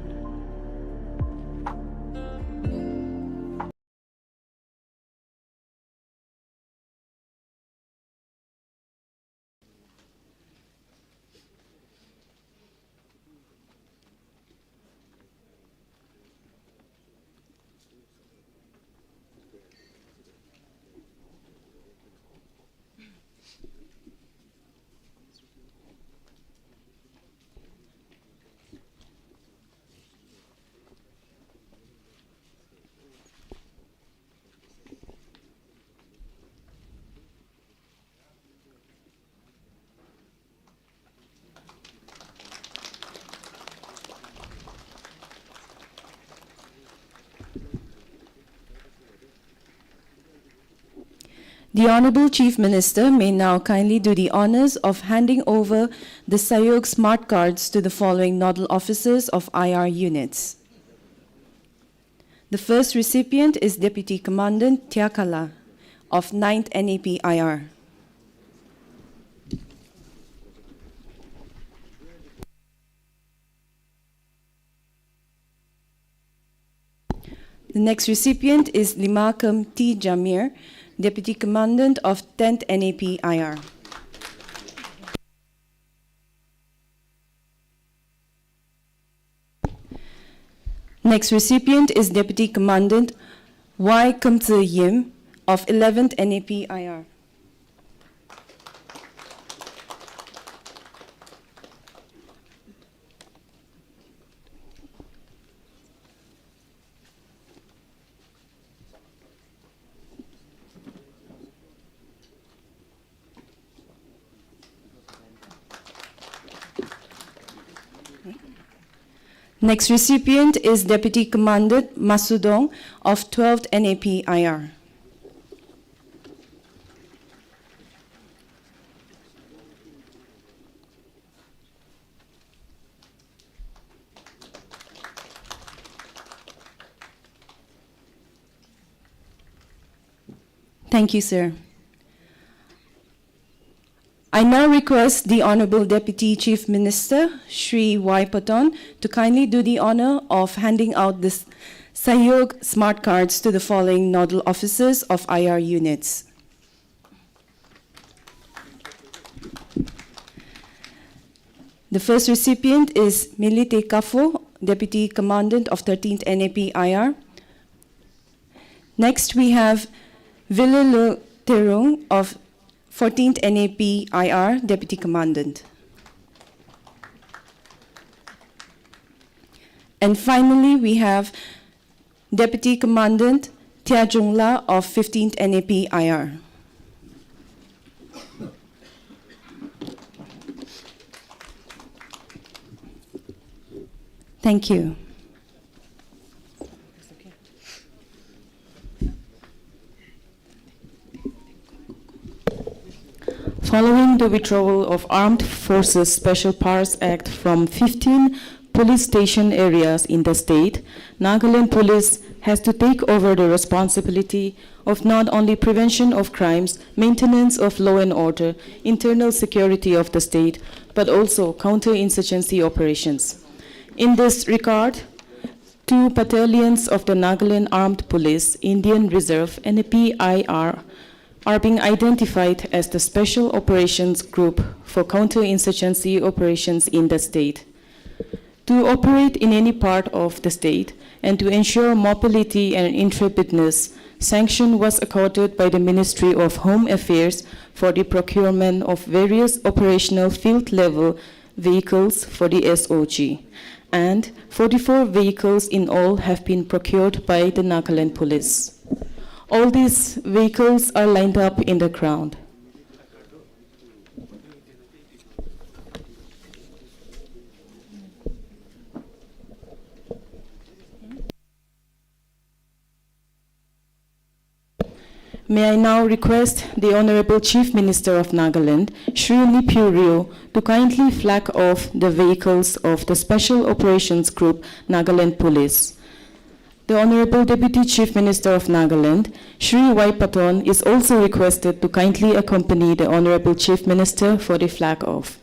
The Honorable Chief Minister may now kindly do the honors of handing over the Sayog smart cards to the following nodal officers of IR units. The first recipient is Deputy Commandant Tiakala of 9th NAP IR. The next recipient is Limakam T. Jamir, Deputy Commandant of 10th NAP IR. Next recipient is Deputy Commandant Y. Kumtze Yim of 11th NAP IR. Next recipient is Deputy Commandant Masudong of 12th NAP IR. Thank you, sir. I now request the Honorable Deputy Chief Minister, Shri Y. Paton, to kindly do the honor of handing out the Sayog smart cards to the following nodal officers of IR units. The first recipient is Milite Kafo, Deputy Commandant of 13th NAP IR. Next, we have Vilelu Terung of 14th NAP IR, Deputy Commandant. And finally, we have Deputy Commandant Tia Jungla of 15th NAP IR. Thank you. Following the withdrawal of Armed Forces Special Powers Act from 15 police station areas in the state, Nagaland Police has to take over the responsibility of not only prevention of crimes, maintenance of law and order, internal security of the state, but also counter-insurgency operations. In this regard, 2 battalions of the Nagaland Armed Police, Indian Reserve, NAPIR, are being identified as the Special Operations Group for counter-insurgency operations in the state. To operate in any part of the state and to ensure mobility and intrepidness, sanction was accorded by the Ministry of Home Affairs for the procurement of various operational field-level vehicles for the SOG, and 44 vehicles in all have been procured by the Nagaland Police. All these vehicles are lined up in the ground. May I now request the Honorable Chief Minister of Nagaland, Shri Nipurio, to kindly flag off the vehicles of the Special Operations Group, Nagaland Police. The Honorable Deputy Chief Minister of Nagaland, Shri Y. Paton, is also requested to kindly accompany the Honorable Chief Minister for the flag off.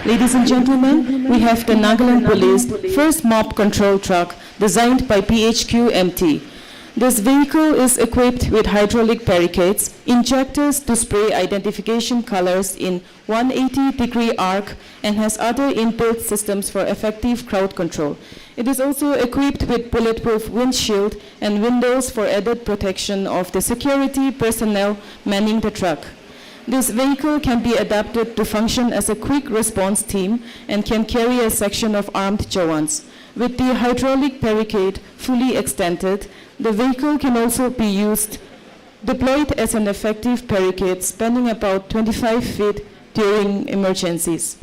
Ladies and gentlemen, we have the Nagaland Police first mob control truck designed by PHQ-MT. This vehicle is equipped with hydraulic barricades, injectors to spray identification colors in 180-degree arc, and has other inbuilt systems for effective crowd control. It is also equipped with bulletproof windshield and windows for added protection of the security personnel manning the truck. This vehicle can be adapted to function as a quick response team and can carry a section of armed Jawans. With the hydraulic barricade fully extended, the vehicle can also be deployed as an effective barricade spanning about 25 feet during emergencies.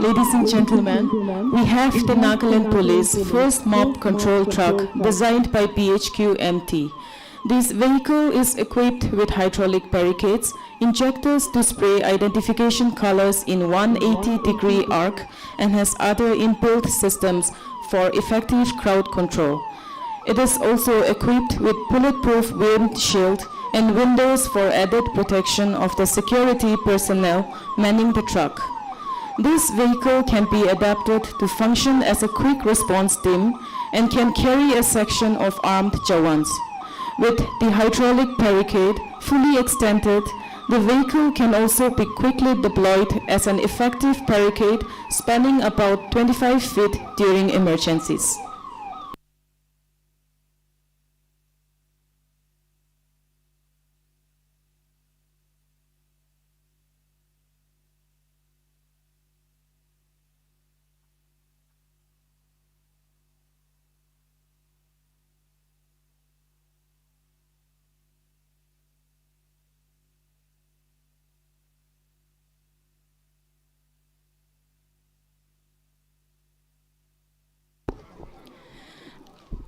Ladies and gentlemen, we have the Nagaland Police first mob control truck designed by PHQ-MT. This vehicle is equipped with hydraulic barricades, injectors to spray identification colors in 180-degree arc, and has other inbuilt systems for effective crowd control. It is also equipped with bulletproof windshield and windows for added protection of the security personnel manning the truck. This vehicle can be adapted to function as a quick response team and can carry a section of armed Jawans. With the hydraulic barricade fully extended, the vehicle can also be quickly deployed as an effective barricade spanning about 25 feet during emergencies.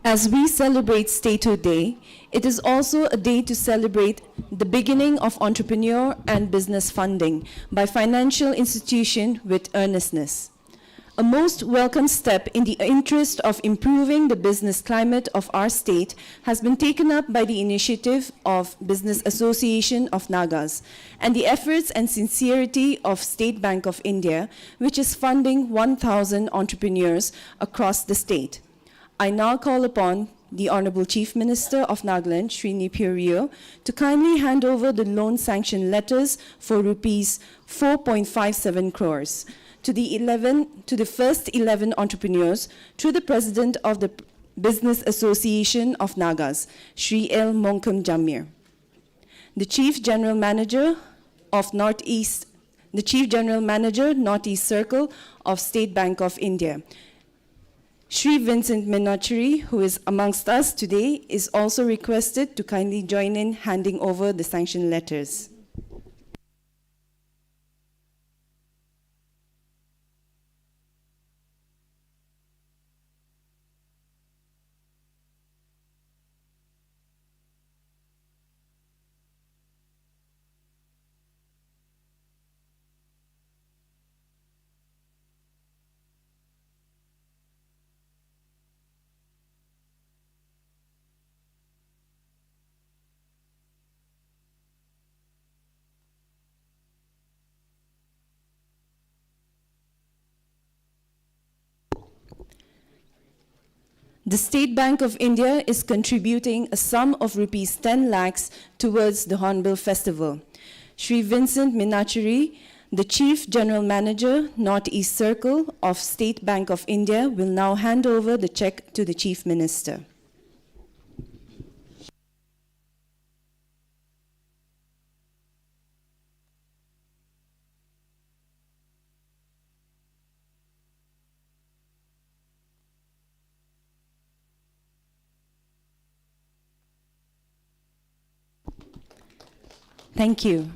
As we celebrate Statehood Day, it is also a day to celebrate the beginning of entrepreneur and business funding by financial institutions with earnestness. A most welcome step in the interest of improving the business climate of our state has been taken up by the initiative of Business Association of Nagas and the efforts and sincerity of State Bank of India, which is funding 1,000 entrepreneurs across the state. I now call upon the Honorable Chief Minister of Nagaland, Shri Nipur Rio, to kindly hand over the loan sanction letters for rupees 4.57 crores to the first 11 entrepreneurs through the President of the Business Association of Nagas, Shri L. Monkam Jamir. The Chief General Manager, Northeast Circle of State Bank of India, Shri Vincent Minachary, who is amongst us today, is also requested to kindly join in handing over the sanction letters. The State Bank of India is contributing a sum of rupees 10 lakhs towards the Hornbill Festival. Shri Vincent Minachary, the Chief General Manager, Northeast Circle of State Bank of India, will now hand over the check to the Chief Minister. Thank you.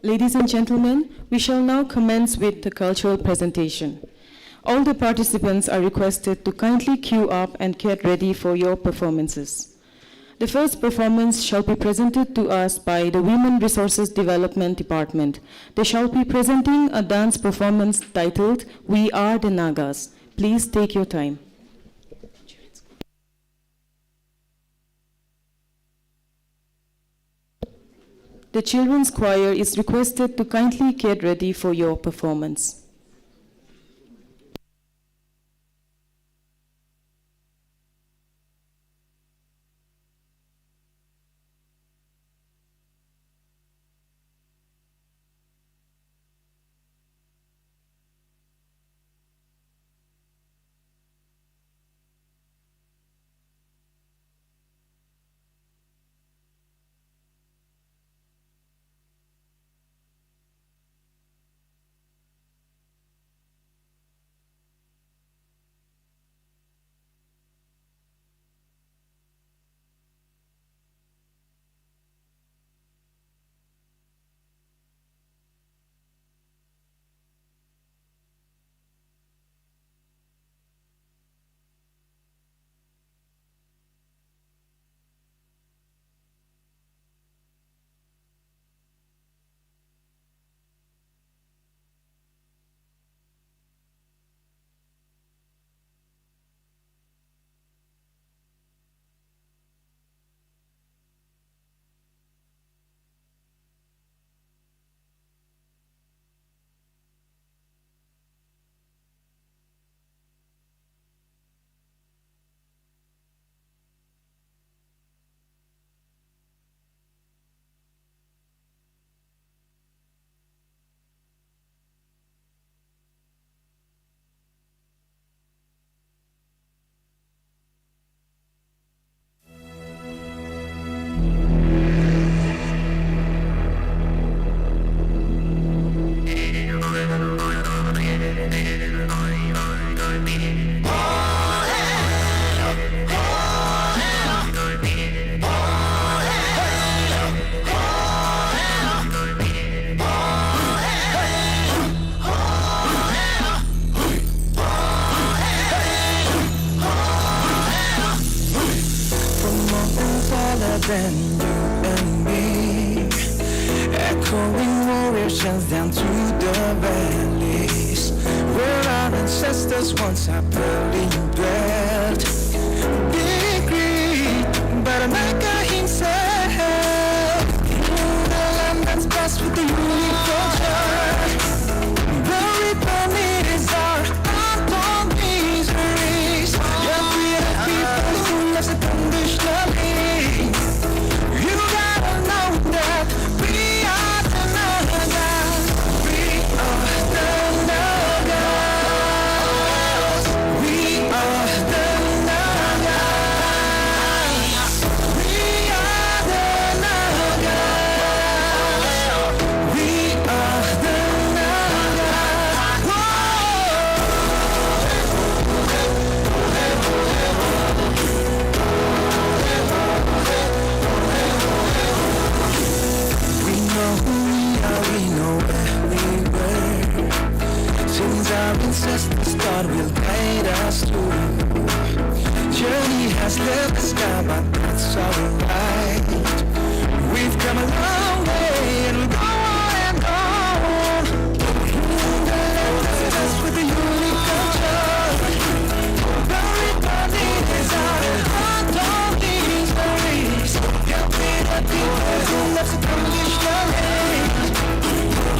Ladies and gentlemen, we shall now commence with the cultural presentation. All the participants are requested to kindly queue up and get ready for your performances. The first performance shall be presented to us by the Women Resources Development Department. They shall be presenting a dance performance titled, We Are the Nagas. Please take your time. The children's choir is requested to kindly get ready for your performance. and you and me. Echoing warrior chants down to the valleys, where our ancestors once happily dwelt. Big greed, but Anaka himself, the land that's blessed with the unique culture. The return is our untold miseries. Yet we are people who live unconditionally. You gotta know that we are the Nagas. We are the Nagas. We are the Nagas. We are the Nagas. We are the Nagas. We know who we are, we know where we were. Since our ancestors thought will guide us through. Journey has left us down, but that's alright. We've come a long way and we'll go on and on. The land that's blessed with the unique culture. The republic is our untold histories. Get rid of people who love unconditionally.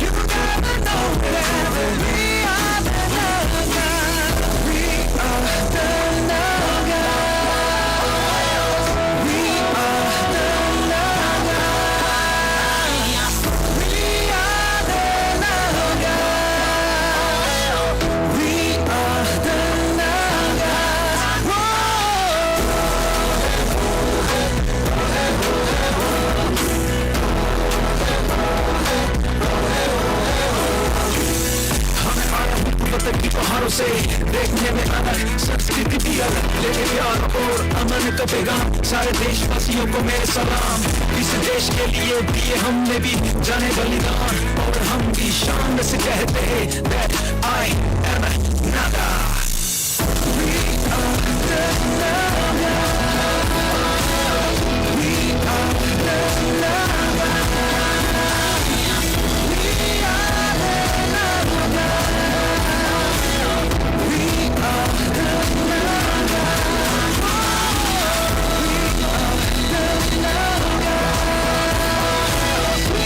You gotta know that we are the Nagas. We are the Nagas. We are the Nagas. We are the Nagas. We are the Nagas. पता की पहाड़ों से देखने में अलग संस्कृति भी अलग, लेके प्यार और अमन का पैगाम सारे देशवासियों को मेरे सलाम। इस देश के लिए दिए हमने भी जाने बलिदान, और हम भी शान से कहते हैं that I am a Naga. We are the Naga. We are the Naga. We are the Naga. We are the Naga. We are the Naga. We are the Naga. We are the Naga. We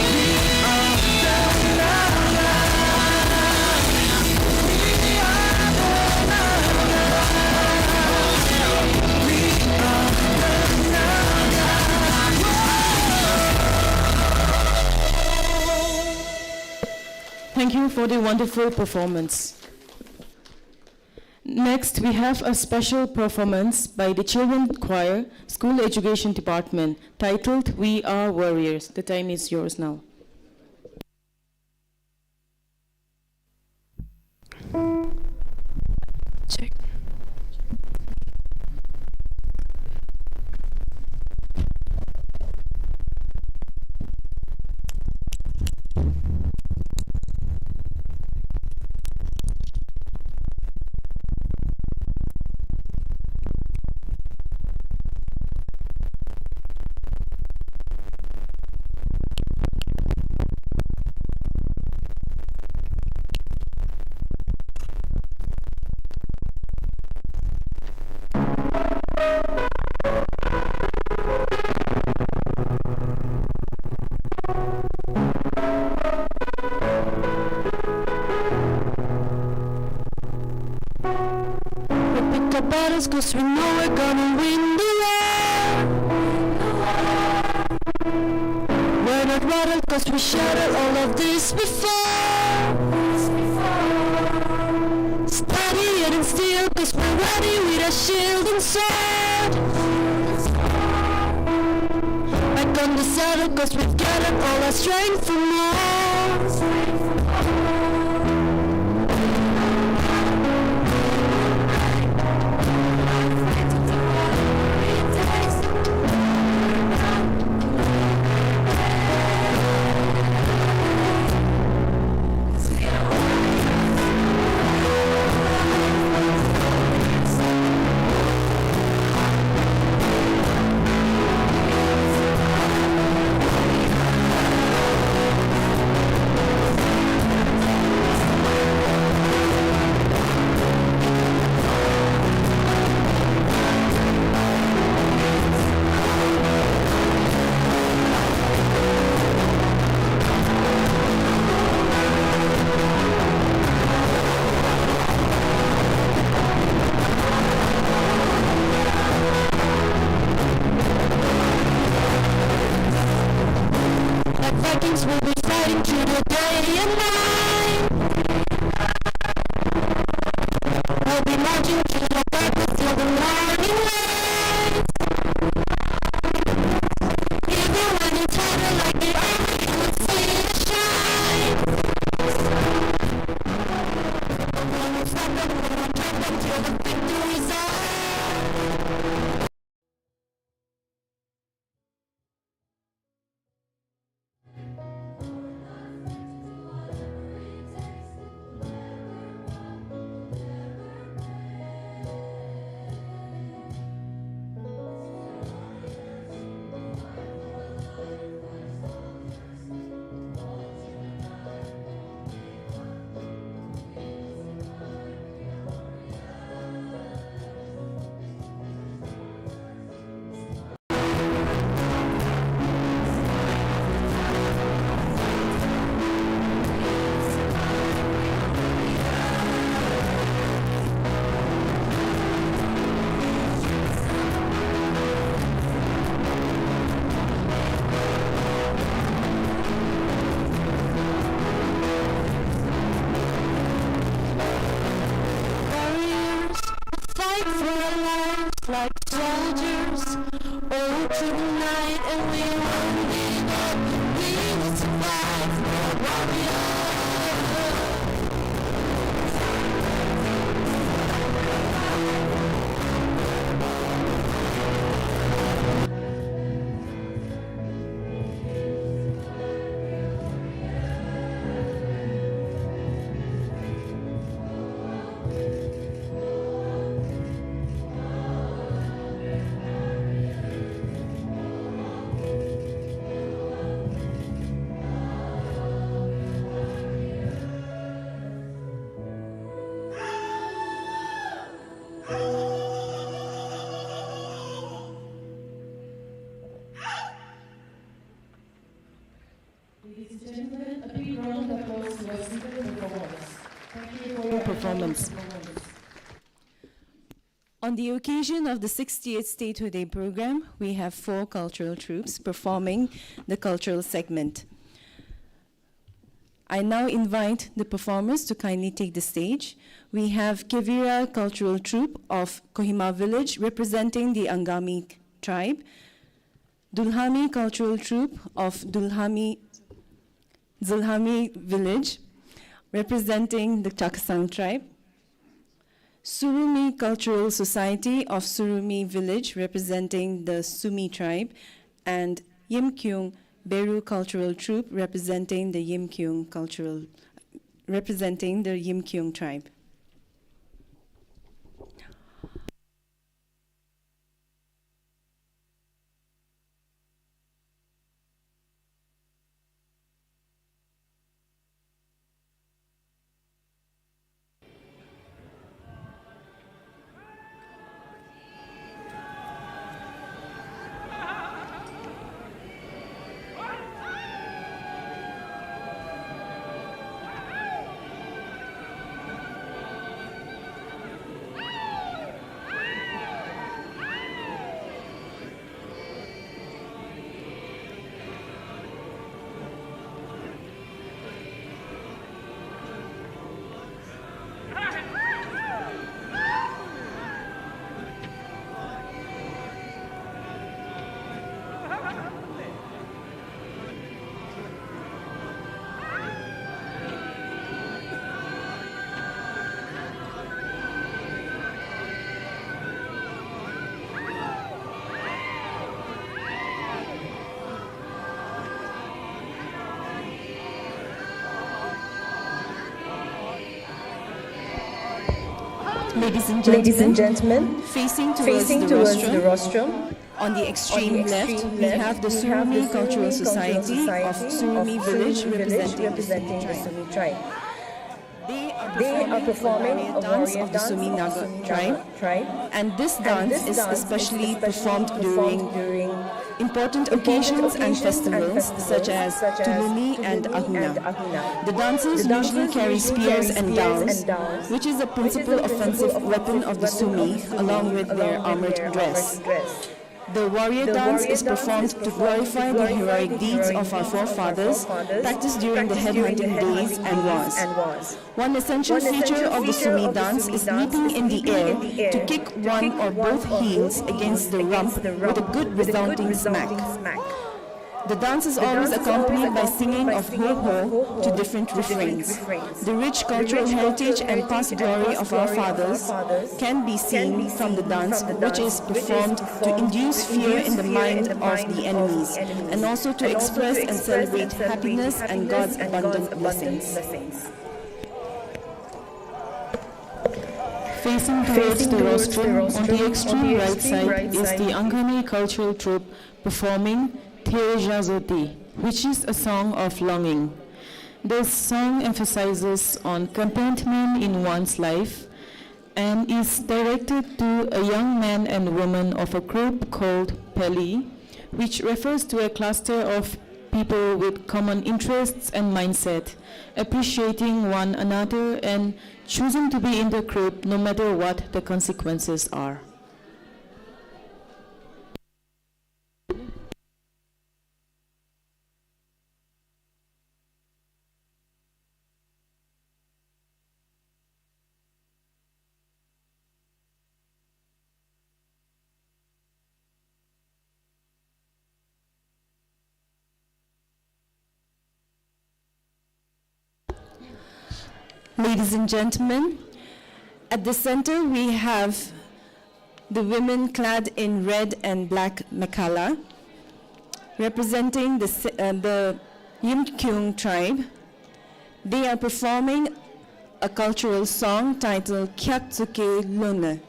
are Thank you for the wonderful performance. Next, we have a special performance by the Children Choir, School Education Department, titled We Are Warriors. The time is yours now. Check. battles, cause we know we're gonna win the war. We're not rattled, cause we shattered all of this before. Steady and still, cause we're ready with a shield and sword. Back on the saddle, cause we've gathered all our strength for more. dreams, we'll be fighting through the day and night. We'll be marching through the darkness till the morning light. Even when it's harder like the army, we'll see it shine. We'll stop them, we'll drop them till the victory's on. Fight for our lives like soldiers all through the night, and we won't give up. We will survive, we're warriors. Ladies and gentlemen, a big round of applause to our speaker performers. Thank you for your Performance. On the occasion of the 68th Statehood Day program, we have 4 cultural troupes performing the cultural segment. I now invite the performers to kindly take the stage. We have Kevira Cultural Troupe of Kohima Village representing the Angami tribe, Dulhami Cultural Troupe of Zulhami Village representing the Chakasang tribe, Surumi Cultural Society of Surumi Village representing the Sumi tribe, and Yimkyung Beru Cultural Troupe representing the Yimkyung tribe. Ladies and gentlemen, facing towards the rostrum, on the extreme left, we have the Surumi Cultural Society of Surumi Village representing the Sumi tribe. They are performing a dance of the Sumi Naga tribe, and this dance is especially performed during important occasions and festivals such as Tulumi and Ahuna. The dancers usually carry spears and downs, which is a principal offensive weapon of the Sumi, along with their armored dress. The warrior dance is performed to glorify the heroic deeds of our forefathers, practiced during the headhunting days and wars. One essential feature of the Sumi dance is leaping in the air to kick one or both heels against the rump with a good resounding smack. The dance is always accompanied by singing of ho-ho to different refrains. The rich cultural heritage and past glory of our fathers can be seen from the dance, which is performed to induce fear in the mind of the enemies, and also to express and celebrate happiness and God's abundant blessings. Facing towards the rostrum, on the extreme right side is the Angami cultural troupe performing Terejazoti, which is a song of longing. This song emphasizes on contentment in one's life and is directed to a young man and woman of a group called Peli, which refers to a cluster of people with common interests and mindset, appreciating one another and choosing to be in the group no matter what the consequences are. Ladies and gentlemen, at the center we have the women clad in red and black makala, representing the Yimkyung tribe. They are performing a cultural song titled Kyaksuke Lune.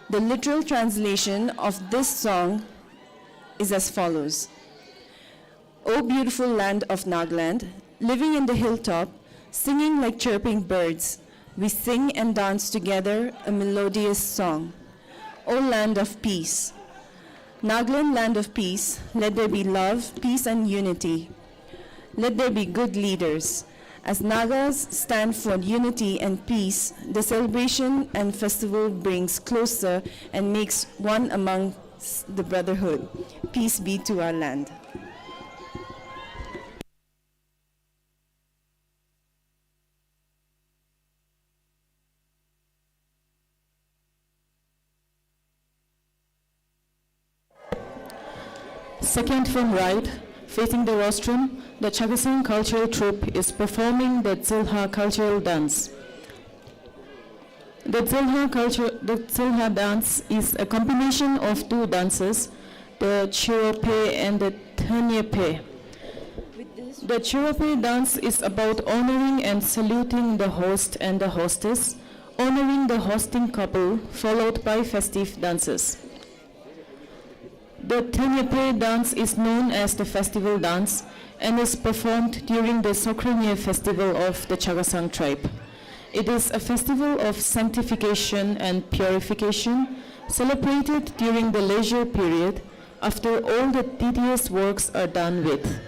The literal translation of this song is as follows. O beautiful land of Nagaland, living in the hilltop, singing like chirping birds, we sing and dance together a melodious song. O land of peace, Nagaland land of peace, let there be love, peace and unity. Let there be good leaders. As Nagas stand for unity and peace, the celebration and festival brings closer and makes one among the brotherhood. Peace be to our land. Second from right, facing the rostrum, the Chagasang cultural troupe is performing the Tsilha cultural dance. The Tsilha dance is a combination of two dances, the Chirope and the Thanyepe. The Chirope dance is about honoring and saluting the host and the hostess, honoring the hosting couple, followed by festive dances. The Thanyepe dance is known as the festival dance and is performed during the Sokrenye festival of the Chagasang tribe. It is a festival of sanctification and purification celebrated during the leisure period after all the tedious works are done with.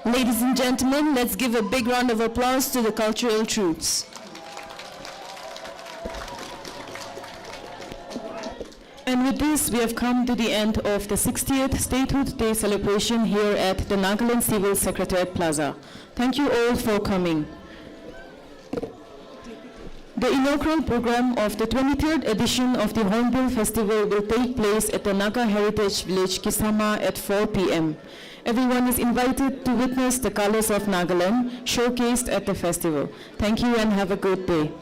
Ladies and gentlemen, let's give a big round of applause to the cultural troops. And with this, we have come to the end of the 60th Statehood Day celebration here at the Nagaland Civil Secretariat Plaza. Thank you all for coming. The inaugural program of the 23rd edition of the Hornbill Festival will take place at the Naga Heritage Village, Kisama at 4 p.m. Everyone is invited to witness the colors of Nagaland showcased at the festival. Thank you and have a good day.